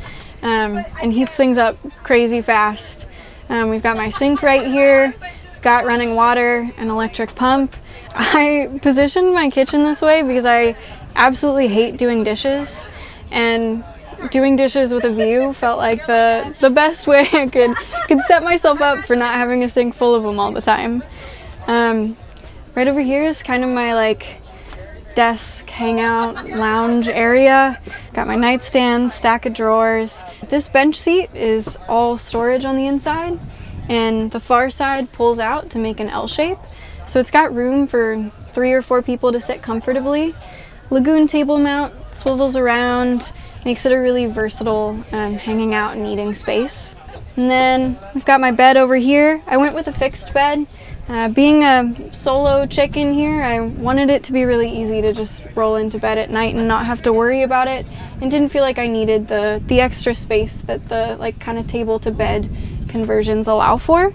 and heats things up crazy fast. We've got my sink right here. Got running water, an electric pump. I positioned my kitchen this way because I absolutely hate doing dishes, and doing dishes with a view felt like the best way I could set myself up for not having a sink full of them all the time. Right over here is kind of my desk, hangout, lounge area. Got my nightstand, stack of drawers. This bench seat is all storage on the inside, and the far side pulls out to make an L shape. So it's got room for 3 or 4 people to sit comfortably. Lagoon table mount, swivels around, makes it a really versatile hanging out and eating space. And then we've got my bed over here. I went with a fixed bed. Being a solo chick in here, I wanted it to be really easy to just roll into bed at night and not have to worry about it, and didn't feel like I needed the extra space that the kind of table to bed conversions allow for.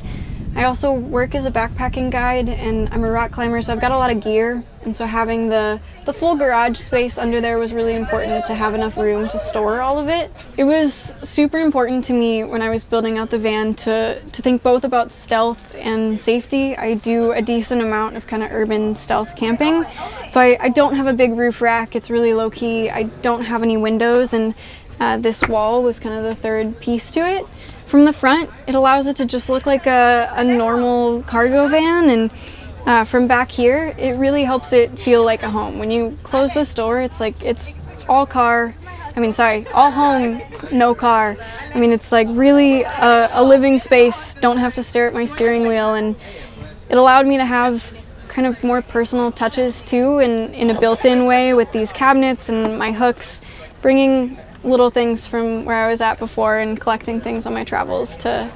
I also work as a backpacking guide, and I'm a rock climber, so I've got a lot of gear, and so having the full garage space under there was really important to have enough room to store all of it. It was super important to me when I was building out the van to think both about stealth and safety. I do a decent amount of kind of urban stealth camping, so I don't have a big roof rack. It's really low key. I don't have any windows, and this wall was kind of the third piece to it. From the front, it allows it to just look like a normal cargo van, and from back here, it really helps it feel like a home. When you close this door, it's all all home, no car. It's really a living space. Don't have to stare at my steering wheel, and it allowed me to have kind of more personal touches too, in a built-in way with these cabinets and my hooks, bringing little things from where I was at before and collecting things on my travels to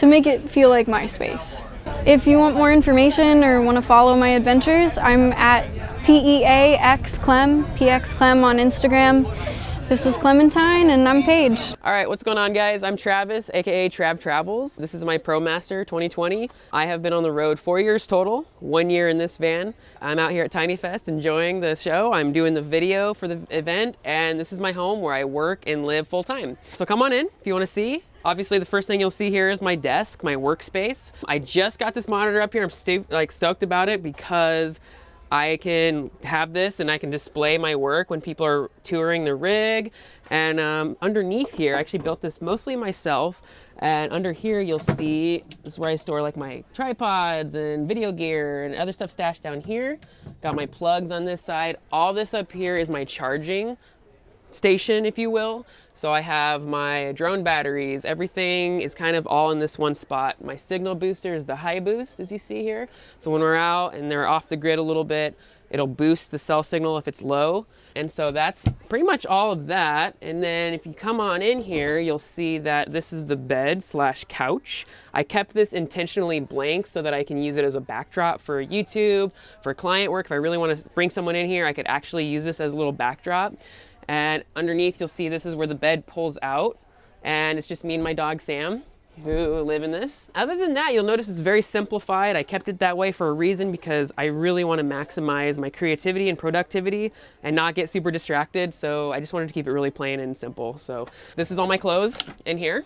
make it feel like my space. If you want more information or want to follow my adventures, I'm at PEAXClem, PXClem on Instagram. This is Clementine, and I'm Paige. All right, what's going on, guys? I'm Travis, aka TravTravels. This is my ProMaster 2020. I have been on the road 4 years total, 1 year in this van. I'm out here at Tiny Fest enjoying the show. I'm doing the video for the event, and this is my home where I work and live full time. So come on in if you want to see. Obviously, the first thing you'll see here is my desk, my workspace. I just got this monitor up here. I'm stoked about it because I can have this and I can display my work when people are touring the rig. And underneath here, I actually built this mostly myself. And under here, you'll see, this is where I store my tripods and video gear and other stuff stashed down here. Got my plugs on this side. All this up here is my charging station, if you will. So I have my drone batteries. Everything is kind of all in this one spot. My signal booster is the high boost, as you see here. So when we're out and they're off the grid a little bit, it'll boost the cell signal if it's low. And so that's pretty much all of that. And then if you come on in here, you'll see that this is the bed / couch. I kept this intentionally blank so that I can use it as a backdrop for YouTube, for client work. If I really want to bring someone in here, I could actually use this as a little backdrop. And underneath, you'll see this is where the bed pulls out, and it's just me and my dog Sam. who live in this. Other than that, you'll notice it's very simplified. I kept it that way for a reason because I really want to maximize my creativity and productivity and not get super distracted. So I just wanted to keep it really plain and simple. So this is all my clothes in here.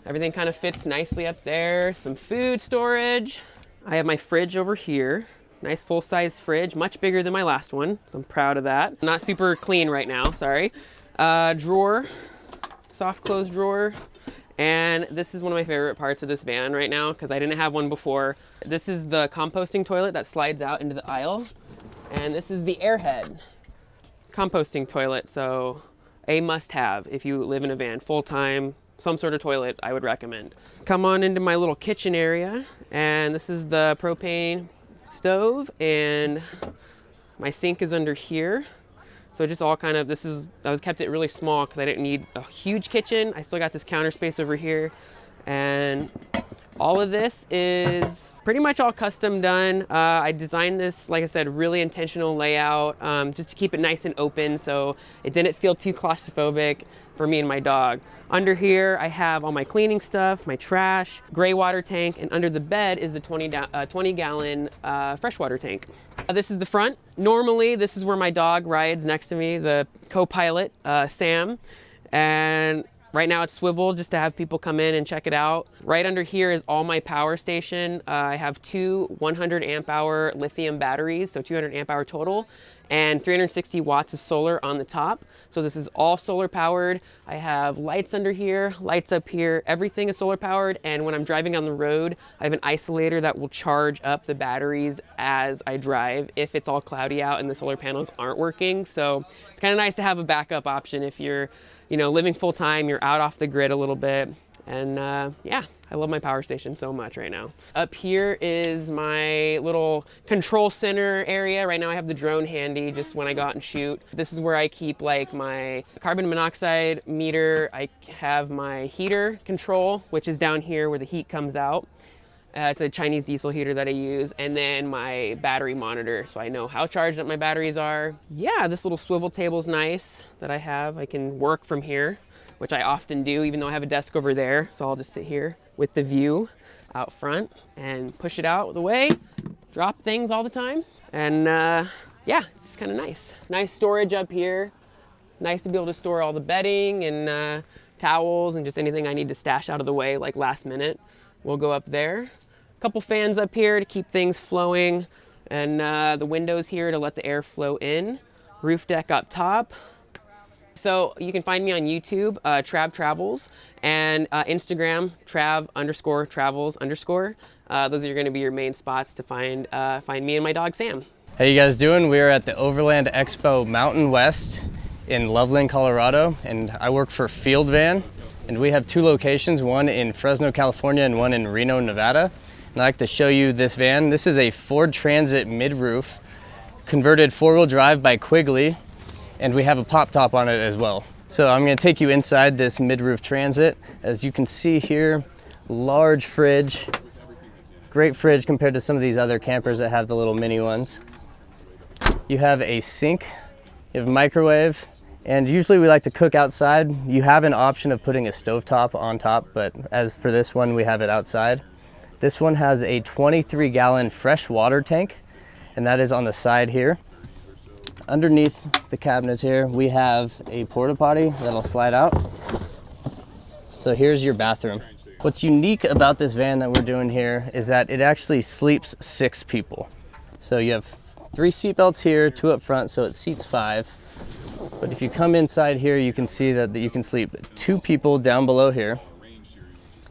Everything kind of fits nicely up there. Some food storage. I have my fridge over here. Nice full-size fridge, much bigger than my last one, so I'm proud of that. Not super clean right now, sorry. Drawer, soft close drawer. And this is one of my favorite parts of this van right now because I didn't have one before. This is the composting toilet that slides out into the aisle. And this is the airhead composting toilet, so a must-have if you live in a van, full-time, some sort of toilet I would recommend. Come on into my little kitchen area, and this is the propane stove, and my sink is under here. So just all kind of, I kept it really small because I didn't need a huge kitchen. I still got this counter space over here, and all of this is pretty much all custom done. I designed this, like I said, really intentional layout, just to keep it nice and open so it didn't feel too claustrophobic for me and my dog. Under here, I have all my cleaning stuff, my trash, gray water tank, and under the bed is the 20-gallon freshwater tank. This is the front. Normally, this is where my dog rides next to me, the co-pilot, Sam. And right now it's swiveled just to have people come in and check it out. Right under here is all my power station. I have two 100 amp hour lithium batteries, so 200 amp hour total, and 360 watts of solar on the top. So this is all solar powered. I have lights under here, lights up here, everything is solar powered. And when I'm driving on the road, I have an isolator that will charge up the batteries as I drive if it's all cloudy out and the solar panels aren't working. So it's kind of nice to have a backup option if you're, you know, living full time, you're out off the grid a little bit. And yeah, I love my power station so much right now. Up here is my little control center area. Right now I have the drone handy just when I go out and shoot. This is where I keep like my carbon monoxide meter. I have my heater control, which is down here where the heat comes out. It's a Chinese diesel heater that I use, and then my battery monitor, so I know how charged up my batteries are. Yeah, this little swivel table is nice that I have. I can work from here, which I often do, even though I have a desk over there. So I'll just sit here with the view out front and push it out of the way, drop things all the time. And yeah, it's just kind of nice. Nice storage up here. Nice to be able to store all the bedding and towels and just anything I need to stash out of the way, like last minute. We'll go up there. Couple fans up here to keep things flowing, and the windows here to let the air flow in. Roof deck up top. So you can find me on YouTube, TravTravels, and Instagram, Trav_travels_. Those are going to be your main spots to find me and my dog Sam. How you guys doing? We're at the Overland Expo Mountain West in Loveland, Colorado, and I work for FieldVan. And we have two locations, one in Fresno, California, and one in Reno, Nevada. And I'd like to show you this van. This is a Ford Transit mid-roof, converted four-wheel drive by Quigley, and we have a pop top on it as well. So I'm gonna take you inside this mid-roof Transit. As you can see here, large fridge, great fridge compared to some of these other campers that have the little mini ones. You have a sink, you have a microwave, and usually we like to cook outside. You have an option of putting a stovetop on top, but as for this one, we have it outside. This one has a 23-gallon fresh water tank, and that is on the side here. Underneath the cabinets here, we have a porta potty that'll slide out. So here's your bathroom. What's unique about this van that we're doing here is that it actually sleeps 6 people. So you have 3 seatbelts here, 2 up front, so it seats 5. But if you come inside here, you can see that you can sleep 2 people down below here.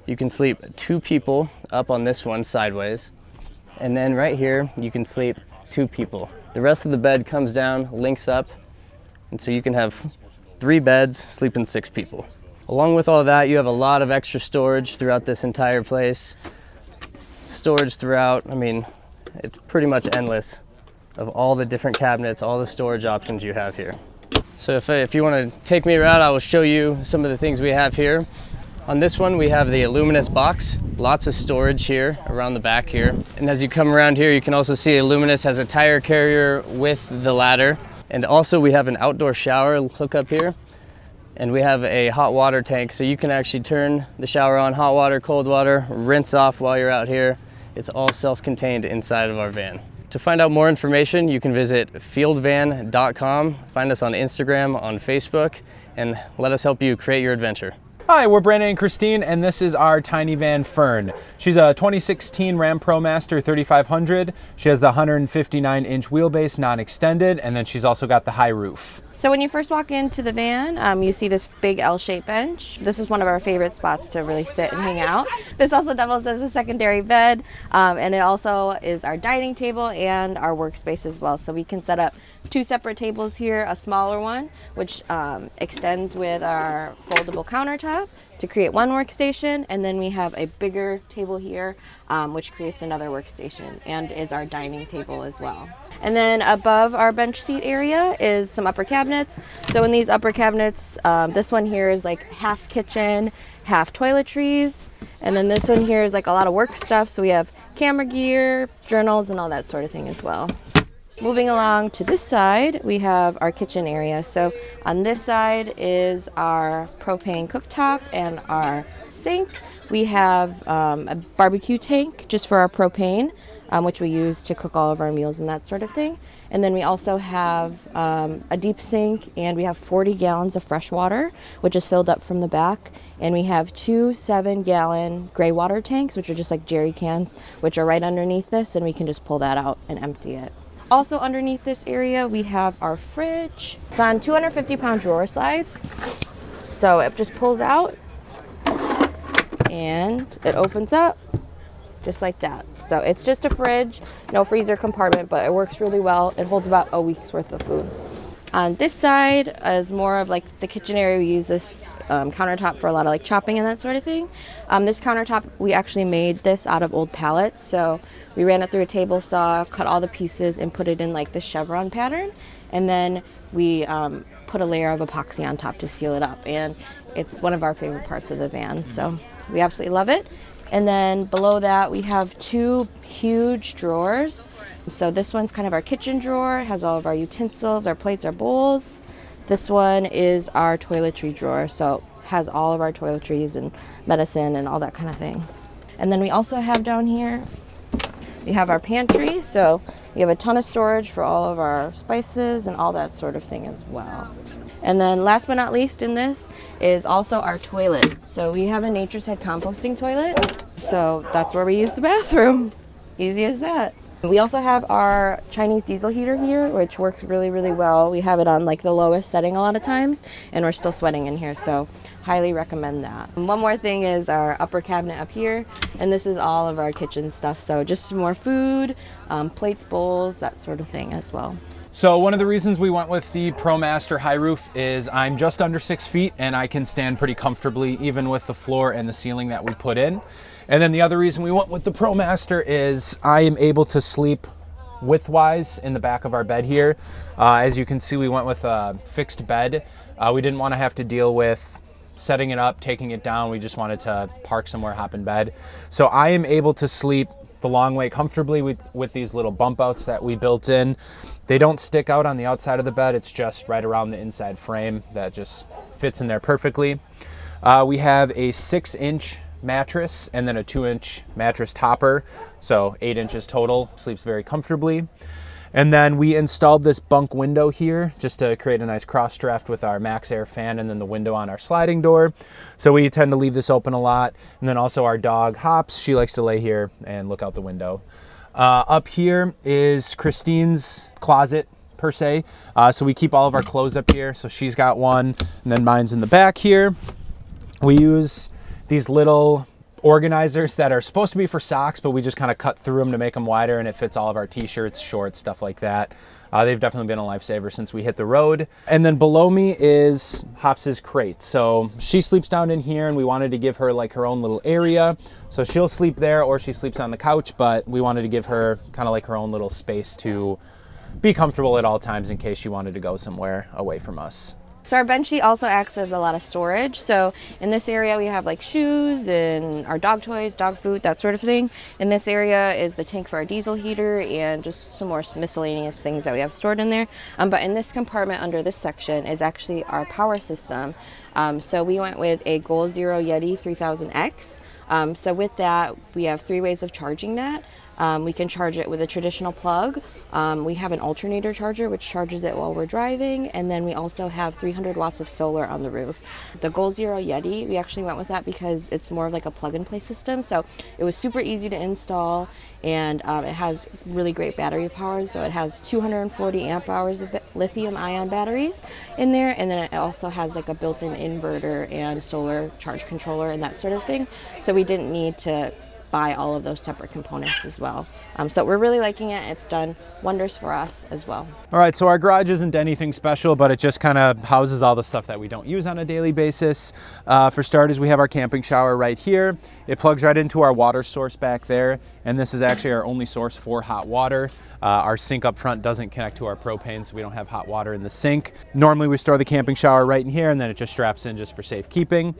You can sleep 2 people up on this one sideways. And then right here, you can sleep 2 people. The rest of the bed comes down, links up, and so you can have 3 beds, sleeping 6 people. Along with all that, you have a lot of extra storage throughout this entire place. Storage throughout, I mean, it's pretty much endless of all the different cabinets, all the storage options you have here. So if you want to take me around, I will show you some of the things we have here. On this one, we have the Illuminous box. Lots of storage here around the back here. And as you come around here, you can also see Illuminous has a tire carrier with the ladder. And also we have an outdoor shower hookup here. And we have a hot water tank, so you can actually turn the shower on, hot water, cold water, rinse off while you're out here. It's all self-contained inside of our van. To find out more information, you can visit FieldVan.com, find us on Instagram, on Facebook, and let us help you create your adventure. Hi, we're Brandon and Christine, and this is our tiny van, Fern. She's a 2016 Ram ProMaster 3500. She has the 159-inch wheelbase, non-extended, and then she's also got the high roof. So when you first walk into the van, you see this big L-shaped bench. This is one of our favorite spots to really sit and hang out. This also doubles as a secondary bed, and it also is our dining table and our workspace as well. So we can set up 2 separate tables here, a smaller one, which extends with our foldable countertop to create one workstation, and then we have a bigger table here, which creates another workstation and is our dining table as well. And then above our bench seat area is some upper cabinets. So in these upper cabinets, this one here is like half kitchen, half toiletries. And then this one here is like a lot of work stuff. So we have camera gear, journals, and all that sort of thing as well. Moving along to this side, we have our kitchen area. So on this side is our propane cooktop and our sink. We have a barbecue tank just for our propane, which we use to cook all of our meals and that sort of thing. And then we also have a deep sink, and we have 40 gallons of fresh water, which is filled up from the back. And we have 2 7-gallon gray water tanks, which are just like jerry cans, which are right underneath this, and we can just pull that out and empty it. Also underneath this area, we have our fridge. It's on 250-pound drawer slides. So it just pulls out and it opens up just like that. So it's just a fridge, no freezer compartment, but it works really well. It holds about a week's worth of food. On this side is more of like the kitchen area. We use this countertop for a lot of like chopping and that sort of thing. This countertop, we actually made this out of old pallets. So we ran it through a table saw, cut all the pieces, and put it in like this chevron pattern. And then we put a layer of epoxy on top to seal it up. And it's one of our favorite parts of the van. So we absolutely love it. And then below that, we have 2 huge drawers. So this one's kind of our kitchen drawer. It has all of our utensils, our plates, our bowls. This one is our toiletry drawer. So it has all of our toiletries and medicine and all that kind of thing. And then we also have down here, we have our pantry. So we have a ton of storage for all of our spices and all that sort of thing as well. And then last but not least in this is also our toilet. So we have a Nature's Head composting toilet. So that's where we use the bathroom. Easy as that. We also have our Chinese diesel heater here, which works really, really well. We have it on like the lowest setting a lot of times, and we're still sweating in here, so highly recommend that. And one more thing is our upper cabinet up here, and this is all of our kitchen stuff. So just some more food, plates, bowls, that sort of thing as well. So one of the reasons we went with the ProMaster high roof is I'm just under 6 feet and I can stand pretty comfortably even with the floor and the ceiling that we put in. And then the other reason we went with the ProMaster is I am able to sleep widthwise in the back of our bed here. As you can see, we went with a fixed bed. We didn't want to have to deal with setting it up, taking it down. We just wanted to park somewhere, hop in bed. So I am able to sleep the long way comfortably with these little bump outs that we built in. They don't stick out on the outside of the bed. It's just right around the inside frame that just fits in there perfectly. We have a 6-inch mattress and then a 2-inch mattress topper. So 8 inches total, sleeps very comfortably. And then we installed this bunk window here just to create a nice cross draft with our Max Air fan and then the window on our sliding door. So we tend to leave this open a lot. And then also our dog Hops, she likes to lay here and look out the window. Up here is Christine's closet per se. So we keep all of our clothes up here. So she's got one and then mine's in the back here. We use these little organizers that are supposed to be for socks, but we just kind of cut through them to make them wider, and it fits all of our t-shirts, shorts, stuff like that. They've definitely been a lifesaver since we hit the road. And then below me is Hops's crate. So she sleeps down in here, and we wanted to give her like her own little area. So she'll sleep there or she sleeps on the couch, but we wanted to give her kind of like her own little space to be comfortable at all times in case she wanted to go somewhere away from us. So our bench seat also acts as a lot of storage. So in this area we have like shoes and our dog toys, dog food, that sort of thing. In this area is the tank for our diesel heater and just some more miscellaneous things that we have stored in there. But in this compartment under this section is actually our power system. So we went with a Goal Zero Yeti 3000X. So with that, we have 3 ways of charging that. We can charge it with a traditional plug. We have an alternator charger which charges it while we're driving, and then we also have 300 watts of solar on the roof. The Goal Zero Yeti, we actually went with that because it's more of like a plug-and-play system, so it was super easy to install, and it has really great battery power. So it has 240 amp hours of lithium-ion batteries in there, and then it also has like a built-in inverter and solar charge controller and that sort of thing. So we didn't need to buy all of those separate components as well. So we're really liking it. It's done wonders for us as well. All right, so our garage isn't anything special, but it just kind of houses all the stuff that we don't use on a daily basis. For starters, we have our camping shower right here. It plugs right into our water source back there, and this is actually our only source for hot water. Our sink up front doesn't connect to our propane, so we don't have hot water in the sink. Normally we store the camping shower right in here, and then it just straps in just for safekeeping.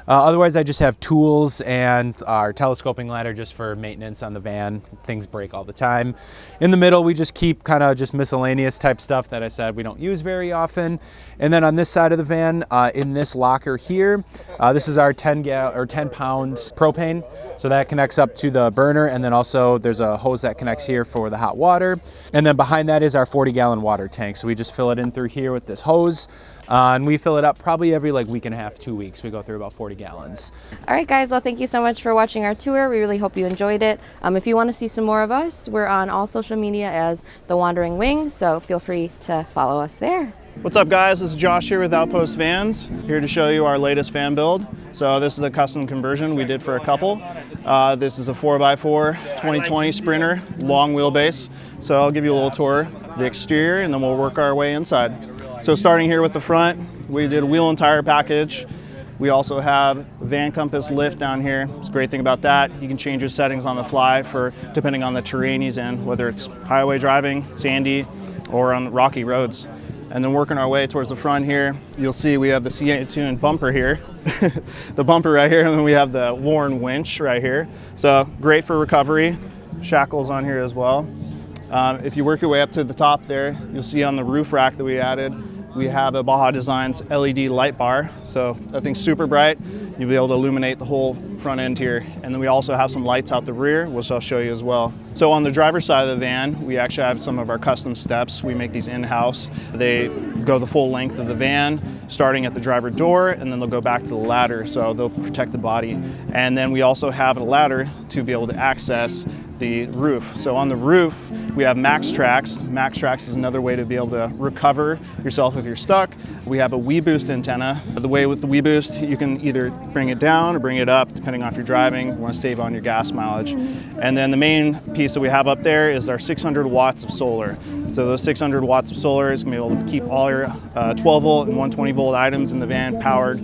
Otherwise, I just have tools and our telescoping ladder just for maintenance on the van. Things break all the time. In the middle, we just keep kind of just miscellaneous type stuff that I said we don't use very often. And then on this side of the van, in this locker here, this is our 10-pound propane. So that connects up to the burner, and then also there's a hose that connects here for the hot water. And then behind that is our 40-gallon water tank. So we just fill it in through here with this hose. And we fill it up probably every like week and a half, 2 weeks. We go through about 40 gallons. All right, guys, well, thank you so much for watching our tour. We really hope you enjoyed it. If you want to see some more of us, we're on all social media as The Wandering Wings, so feel free to follow us there. What's up, guys? This is Josh here with OutpostVans, here to show you our latest van build. So this is a custom conversion we did for a couple. This is a 4x4 2020 Sprinter, long wheelbase. So I'll give you a little tour of the exterior, and then we'll work our way inside. So starting here with the front, we did a wheel and tire package. We also have Van Compass lift down here. It's a great thing about that. You can change your settings on the fly for depending on the terrain he's in, whether it's highway driving, sandy, or on rocky roads. And then working our way towards the front here, you'll see we have the C8 bumper here, the bumper right here, and then we have the Warren winch right here. So great for recovery. Shackles on here as well. If you work your way up to the top there, you'll see on the roof rack that we added, we have a Baja Designs LED light bar. So that thing's super bright. You'll be able to illuminate the whole front end here. And then we also have some lights out the rear, which I'll show you as well. So on the driver's side of the van, we actually have some of our custom steps. We make these in-house. They go the full length of the van, starting at the driver door, and then they'll go back to the ladder, so they'll protect the body. And then we also have a ladder to be able to access the roof. So on the roof, we have Max Tracks. Max Tracks is another way to be able to recover yourself if you're stuck. We have a WeBoost antenna. The way with the WeBoost, you can either bring it down or bring it up, depending on if you're driving, you want to save on your gas mileage. And then the main piece that we have up there is our 600 watts of solar. So those 600 watts of solar is going to be able to keep all your 12 volt and 120 volt items in the van powered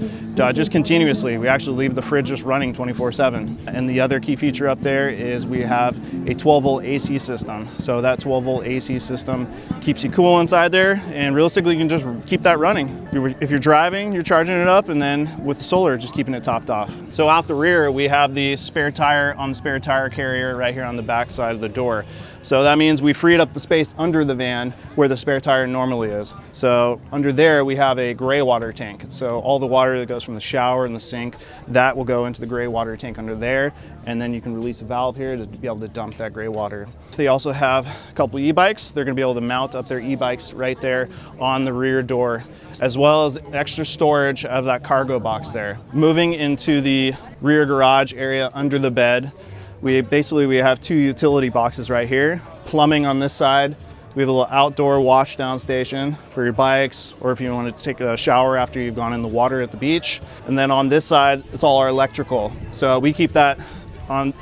just continuously. We actually leave the fridge just running 24/7. And the other key feature up there is we have a 12 volt AC system. So that 12 volt AC system keeps you cool inside there, and realistically you can just keep that running. If you're driving, you're charging it up, and then with the solar, just keeping it topped off. So out the rear, we have the spare tire on the spare tire carrier right here on the back side of the door. So that means we freed up the space under the van where the spare tire normally is. So under there, we have a gray water tank. So all the water that goes from the shower and the sink, that will go into the gray water tank under there. And then you can release a valve here to be able to dump that gray water. They also have a couple e-bikes. They're gonna be able to mount up their e-bikes right there on the rear door, as well as extra storage of that cargo box there. Moving into the rear garage area under the bed, we have two utility boxes right here. Plumbing on this side. We have a little outdoor wash down station for your bikes, or if you want to take a shower after you've gone in the water at the beach. And then on this side, it's all our electrical. So we keep that on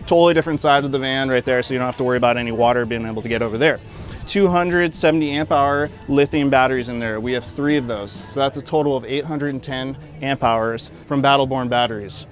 totally different side of the van right there, so you don't have to worry about any water being able to get over there. 270 amp hour lithium batteries in there. We have 3 of those. So that's a total of 810 amp hours from Battle Born batteries.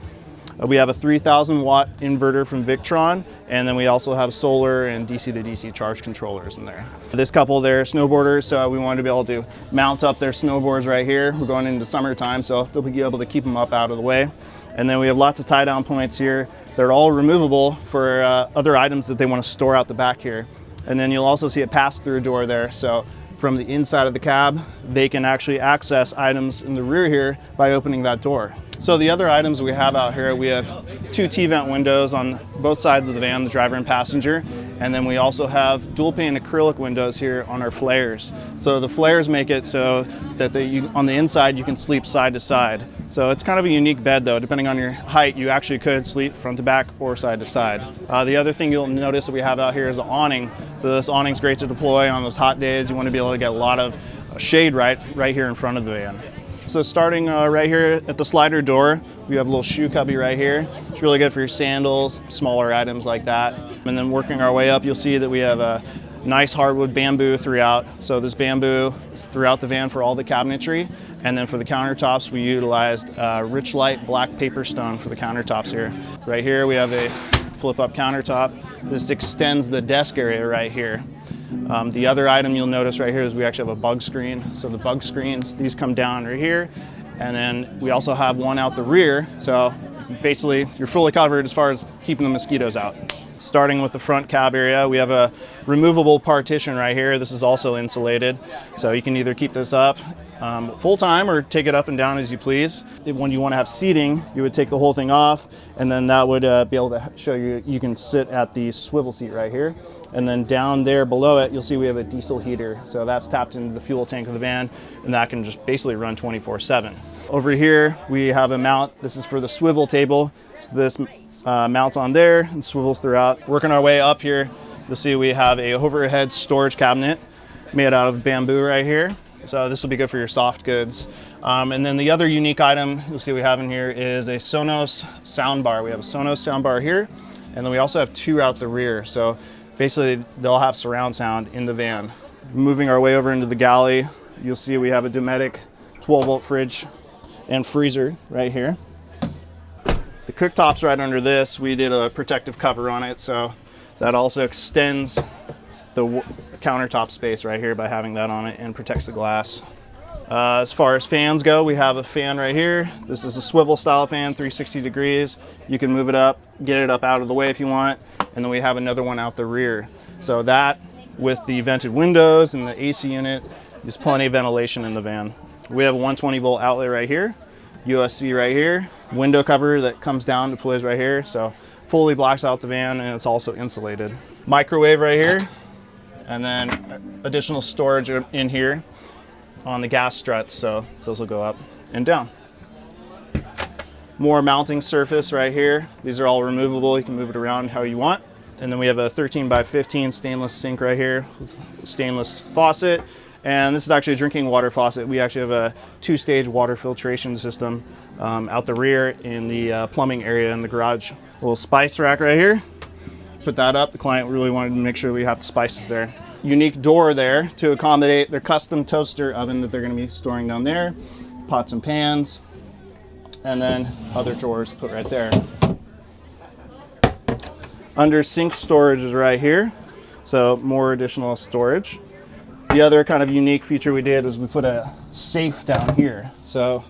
We have a 3,000 watt inverter from Victron, and then we also have solar and DC to DC charge controllers in there. This couple, they're snowboarders, so we wanted to be able to mount up their snowboards right here. We're going into summertime, so they'll be able to keep them up out of the way. And then we have lots of tie down points here. They're all removable for other items that they want to store out the back here. And then you'll also see a pass-through door there. So from the inside of the cab, they can actually access items in the rear here by opening that door. So the other items we have out here, we have 2 T-vent windows on both sides of the van, the driver and passenger. And then we also have dual pane acrylic windows here on our flares. So the flares make it so that on the inside you can sleep side to side. So it's kind of a unique bed though. Depending on your height, you actually could sleep front to back or side to side. The other thing you'll notice that we have out here is an awning. So this awning's great to deploy on those hot days. You want to be able to get a lot of shade right here in front of the van. So starting right here at the slider door, we have a little shoe cubby right here. It's really good for your sandals, smaller items like that. And then working our way up, you'll see that we have a nice hardwood bamboo throughout. So this bamboo is throughout the van for all the cabinetry. And then for the countertops, we utilized rich light black paper stone for the countertops here. Right here, we have a flip up countertop. This extends the desk area right here. The other item you'll notice right here is we actually have a bug screen. So the bug screens, these come down right here. And then we also have one out the rear. So basically you're fully covered as far as keeping the mosquitoes out. Starting with the front cab area, we have a removable partition right here. This is also insulated. So you can either keep this up full time or take it up and down as you please. When you want to have seating, you would take the whole thing off, and then that would be able to show you, you can sit at the swivel seat right here. And then down there below it, you'll see we have a diesel heater. So that's tapped into the fuel tank of the van, and that can just basically run 24/7. Over here, we have a mount. This is for the swivel table. So this mounts on there and swivels throughout. Working our way up here, you'll see we have a overhead storage cabinet made out of bamboo right here. So this will be good for your soft goods. And then the other unique item you'll see we have in here is a Sonos soundbar. We have a Sonos soundbar here, and then we also have 2 out the rear. So basically they'll have surround sound in the van. Moving our way over into the galley, you'll see we have a Dometic 12-volt fridge and freezer right here. The cooktop's right under this. We did a protective cover on it, so that also extends the countertop space right here by having that on it and protects the glass. As far as fans go, we have a fan right here. This is a swivel style fan, 360 degrees. You can move it up, get it up out of the way if you want, and then we have another one out the rear. So that, with the vented windows and the AC unit, there's plenty of ventilation in the van. We have a 120 volt outlet right here, USB right here, window cover that comes down, deploys right here, so fully blocks out the van, and it's also insulated. Microwave right here, and then additional storage in here on the gas struts, so those will go up and down. More mounting surface right here. These are all removable. You can move it around how you want. And then we have a 13x15 stainless sink right here with a stainless faucet. And this is actually a drinking water faucet. We actually have a 2-stage water filtration system out the rear in the plumbing area in the garage. A little spice rack right here. Put that up. The client really wanted to make sure we have the spices there. Unique door there to accommodate their custom toaster oven that they're going to be storing down there. Pots and pans. And then other drawers put right there. Under sink storage is right here. So more additional storage. The other kind of unique feature we did was we put a safe down here. So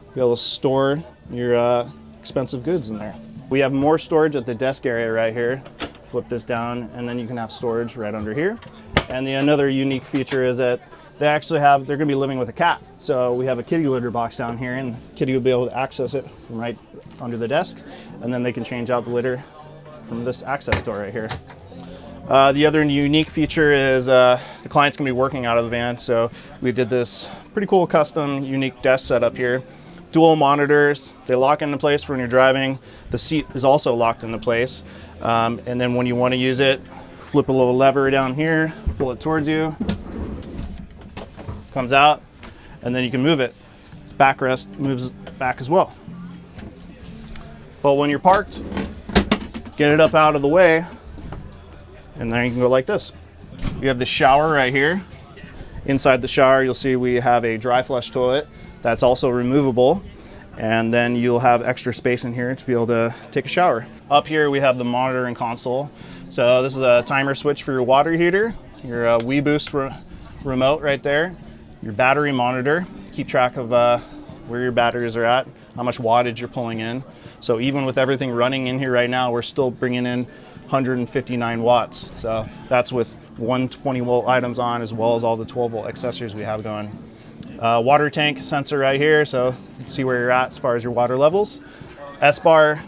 you'll be able to store your expensive goods in there. We have more storage at the desk area right here. Flip this down and then you can have storage right under here. And another unique feature is that they're going to be living with a cat. So we have a kitty litter box down here, and kitty will be able to access it from right under the desk. And then they can change out the litter from this access door right here. The other unique feature is the client's going to be working out of the van, so we did this pretty cool custom unique desk setup here. Dual monitors, they lock into place for when you're driving. The seat is also locked into place. And then when you want to use it, flip a little lever down here, pull it towards you, comes out, and then you can move it. Backrest moves back as well. But when you're parked, get it up out of the way, and then you can go like this. You have the shower right here. Inside the shower, you'll see we have a dry flush toilet that's also removable. And then you'll have extra space in here to be able to take a shower. Up here we have the monitor and console. So this is a timer switch for your water heater, your WeBoost remote right there, your battery monitor, keep track of where your batteries are at, how much wattage you're pulling in. So even with everything running in here right now, we're still bringing in 159 watts. So that's with 120 volt items on, as well as all the 12 volt accessories we have going. Water tank sensor right here, so you can see where you're at as far as your water levels. S-bar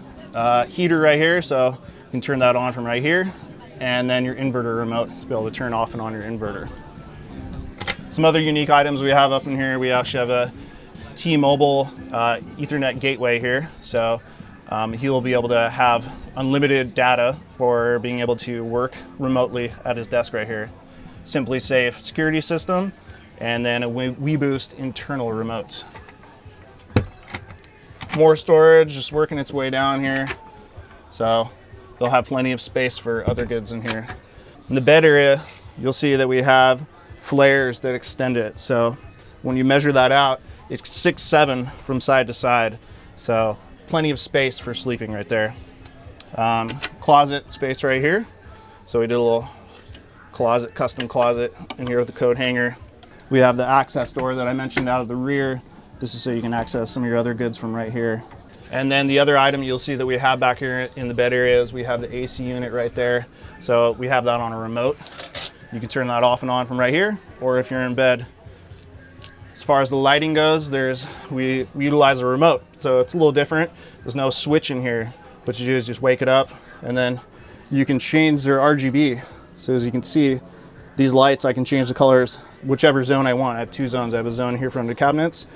heater right here, so you can turn that on from right here. And then your inverter remote to be able to turn off and on your inverter. Some other unique items we have up in here, we actually have a T-Mobile Ethernet gateway here. So he will be able to have unlimited data for being able to work remotely at his desk right here. Simply Safe security system, and then a WeBoost internal remote. More storage just working its way down here. So they'll have plenty of space for other goods in here. In the bed area, you'll see that we have flares that extend it. So when you measure that out, it's 6'7" from side to side. So plenty of space for sleeping right there. Closet space right here. So we did a little closet, custom closet in here with a coat hanger. We have the access door that I mentioned out of the rear. This is so you can access some of your other goods from right here. And then the other item you'll see that we have back here in the bed area is we have the AC unit right there. So we have that on a remote. You can turn that off and on from right here, or if you're in bed. As far as the lighting goes, we utilize a remote. So it's a little different. There's no switch in here. What you do is just wake it up, and then you can change their RGB. So as you can see, these lights, I can change the colors whichever zone I want. I have two zones. I have a zone here from the cabinets,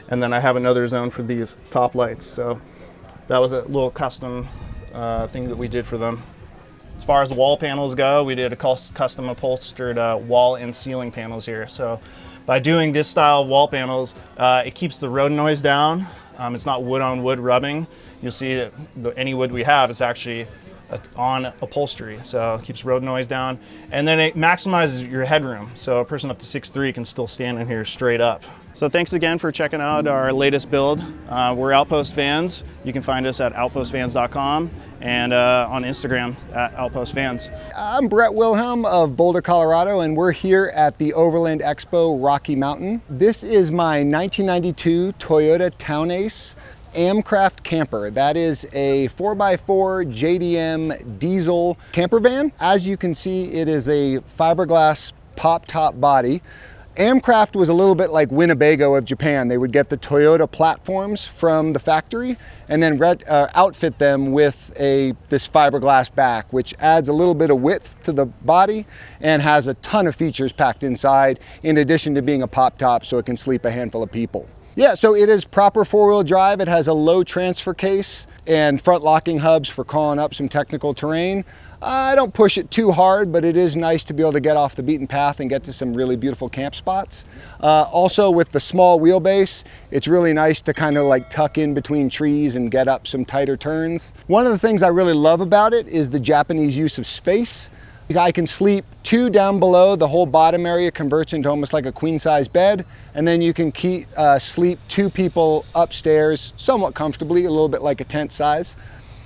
and then I have another zone for these top lights. So that was a little custom thing that we did for them. As far as the wall panels go, we did a custom upholstered wall and ceiling panels here. So by doing this style of wall panels, it keeps the road noise down. It's not wood on wood rubbing. You'll see that any wood we have is actually on upholstery, so it keeps road noise down, and then it maximizes your headroom, so a person up to 6'3" can still stand in here straight up. So thanks again for checking out our latest build. We're OutpostVans. You can find us at outpostvans.com and on Instagram at OutpostVans. I'm Brett Wilhelm of Boulder, Colorado, and we're here at the Overland Expo Rocky Mountain. This is my 1992 Toyota Town Ace Amcraft camper. That is a 4x4 JDM diesel camper van. As you can see, it is a fiberglass pop top body. Amcraft was a little bit like Winnebago of Japan. They would get the Toyota platforms from the factory and then outfit them with this fiberglass back, which adds a little bit of width to the body and has a ton of features packed inside, in addition to being a pop top so it can sleep a handful of people. Yeah, so it is proper four-wheel drive. It has a low transfer case and front locking hubs for calling up some technical terrain. I don't push it too hard, but it is nice to be able to get off the beaten path and get to some really beautiful camp spots. Also with the small wheelbase, it's really nice to kind of like tuck in between trees and get up some tighter turns. One of the things I really love about it is the Japanese use of space. I can sleep two down below. The whole bottom area converts into almost like a queen size bed, and then you can sleep two people upstairs somewhat comfortably, a little bit like a tent size.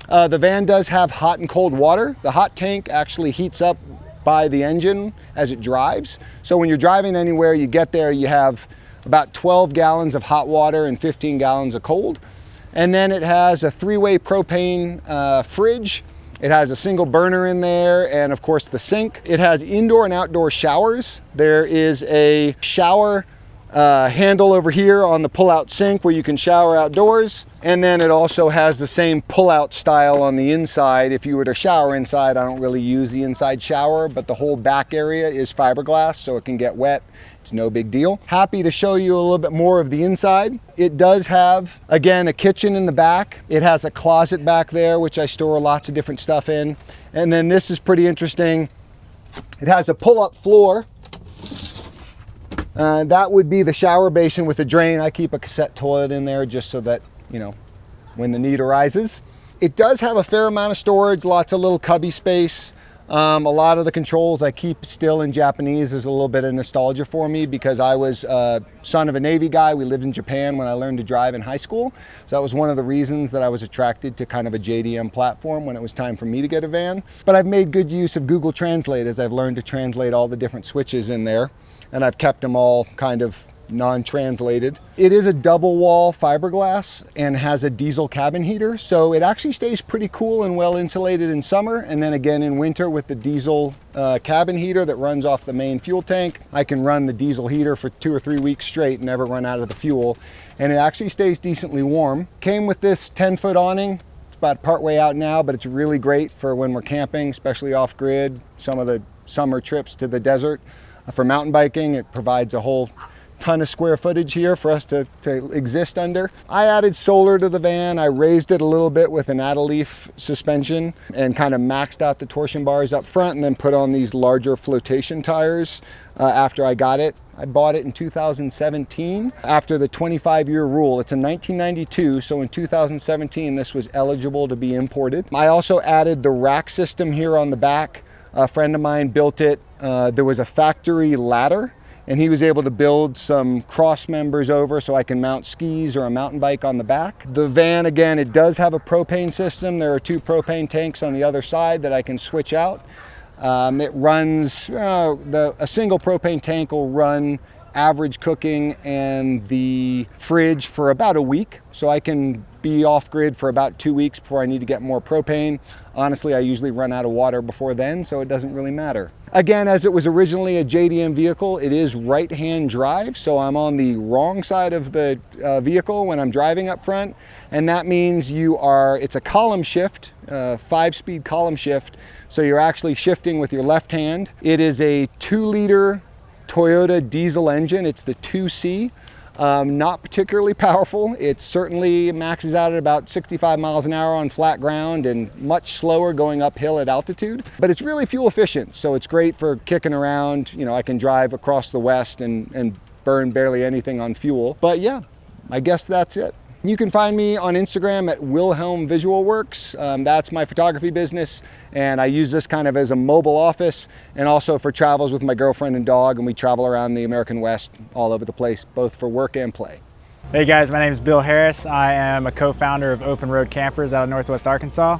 The van does have hot and cold water. The hot tank actually heats up by the engine as it drives. So when you're driving anywhere, you get there, you have about 12 gallons of hot water and 15 gallons of cold. And then it has a three-way propane fridge. It has a single burner in there, and of course the sink. It has indoor and outdoor showers. There is a shower handle over here on the pull-out sink where you can shower outdoors. And then it also has the same pull-out style on the inside. If you were to shower inside, I don't really use the inside shower, but the whole back area is fiberglass, so it can get wet. It's no big deal. Happy to show you a little bit more of the inside. It does have, again, a kitchen in the back. It has a closet back there, which I store lots of different stuff in. And then this is pretty interesting. It has a pull-up floor. That would be the shower basin with a drain. I keep a cassette toilet in there just so that, you know, when the need arises. It does have a fair amount of storage, lots of little cubby space. A lot of the controls I keep still in Japanese. There's a little bit of nostalgia for me because I was son of a Navy guy. We lived in Japan when I learned to drive in high school. So that was one of the reasons that I was attracted to kind of a JDM platform when it was time for me to get a van. But I've made good use of Google Translate as I've learned to translate all the different switches in there. And I've kept them all kind of non-translated. It is a double wall fiberglass and has a diesel cabin heater, so it actually stays pretty cool and well insulated in summer, and then again in winter with the diesel cabin heater that runs off the main fuel tank. I can run the diesel heater for 2 or 3 weeks straight and never run out of the fuel, and it actually stays decently warm. Came with this 10-foot awning. It's about part way out now, but it's really great for when we're camping, especially off-grid, some of the summer trips to the desert. For mountain biking, it provides a whole ton of square footage here for us to exist under. I added solar to the van. I raised it a little bit with an Vanlife suspension and kind of maxed out the torsion bars up front and then put on these larger flotation tires after I got it. I bought it in 2017 after the 25-year rule. It's a 1992, so in 2017 this was eligible to be imported. I also added the rack system here on the back. A friend of mine built it. There was a factory ladder, and he was able to build some cross members over so I can mount skis or a mountain bike on the back. The van, again, it does have a propane system. There are 2 propane tanks on the other side that I can switch out. It runs, a single propane tank will run average cooking and the fridge for about a week. So I can be off grid for about 2 weeks before I need to get more propane. Honestly, I usually run out of water before then, so it doesn't really matter. Again, as it was originally a JDM vehicle, it is right-hand drive, so I'm on the wrong side of the vehicle when I'm driving up front, and that means it's a column shift, 5-speed column shift, so you're actually shifting with your left hand. It is a 2-liter Toyota diesel engine. It's the 2C. Not particularly powerful. It certainly maxes out at about 65 miles an hour on flat ground and much slower going uphill at altitude. But it's really fuel efficient, so it's great for kicking around. You know, I can drive across the West and burn barely anything on fuel. But yeah, I guess that's it. You can find me on Instagram at Wilhelmvisualworks. That's my photography business, and I use this kind of as a mobile office and also for travels with my girlfriend and dog, and we travel around the American West all over the place, both for work and play. Hey guys, my name is Bill Harris. I am a co-founder of Open Road Campers out of Northwest Arkansas,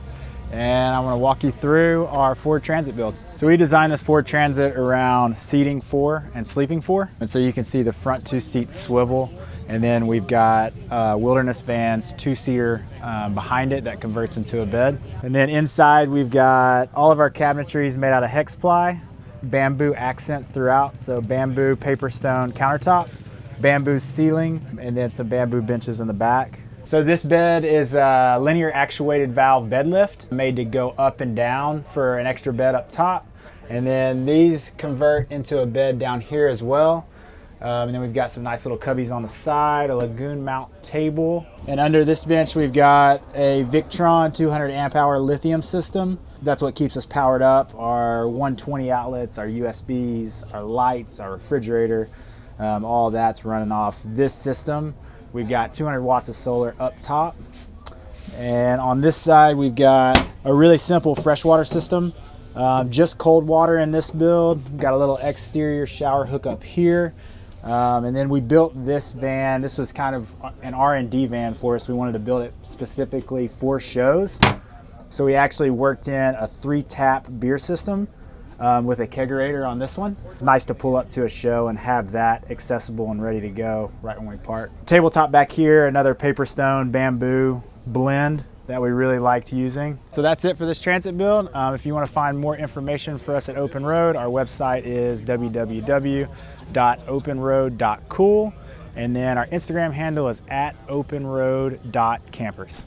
and I'm going to walk you through our Ford Transit build. So we designed this Ford Transit around seating 4 and sleeping 4, and so you can see the front 2 seats swivel. And then we've got Wilderness Vans 2-seater behind it that converts into a bed. And then inside we've got all of our cabinetry made out of hex ply, bamboo accents throughout. So bamboo paper stone countertop, bamboo ceiling, and then some bamboo benches in the back. So this bed is a linear actuated valve bed lift made to go up and down for an extra bed up top. And then these convert into a bed down here as well. And then we've got some nice little cubbies on the side, a Lagoon mount table. And under this bench, we've got a Victron 200 amp hour lithium system. That's what keeps us powered up. Our 120 outlets, our USBs, our lights, our refrigerator, all that's running off this system. We've got 200 watts of solar up top. And on this side, we've got a really simple freshwater system. Just cold water in this build. We've got a little exterior shower hookup here. And then we built this van. This was kind of an R&D van for us. We wanted to build it specifically for shows. So we actually worked in a 3-tap beer system with a kegerator on this one. Nice to pull up to a show and have that accessible and ready to go right when we park. Tabletop back here, another paper stone bamboo blend that we really liked using. So that's it for this transit build. If you want to find more information for us at Open Road, our website is www.openroad.cool, and then our Instagram handle is @openroad.campers.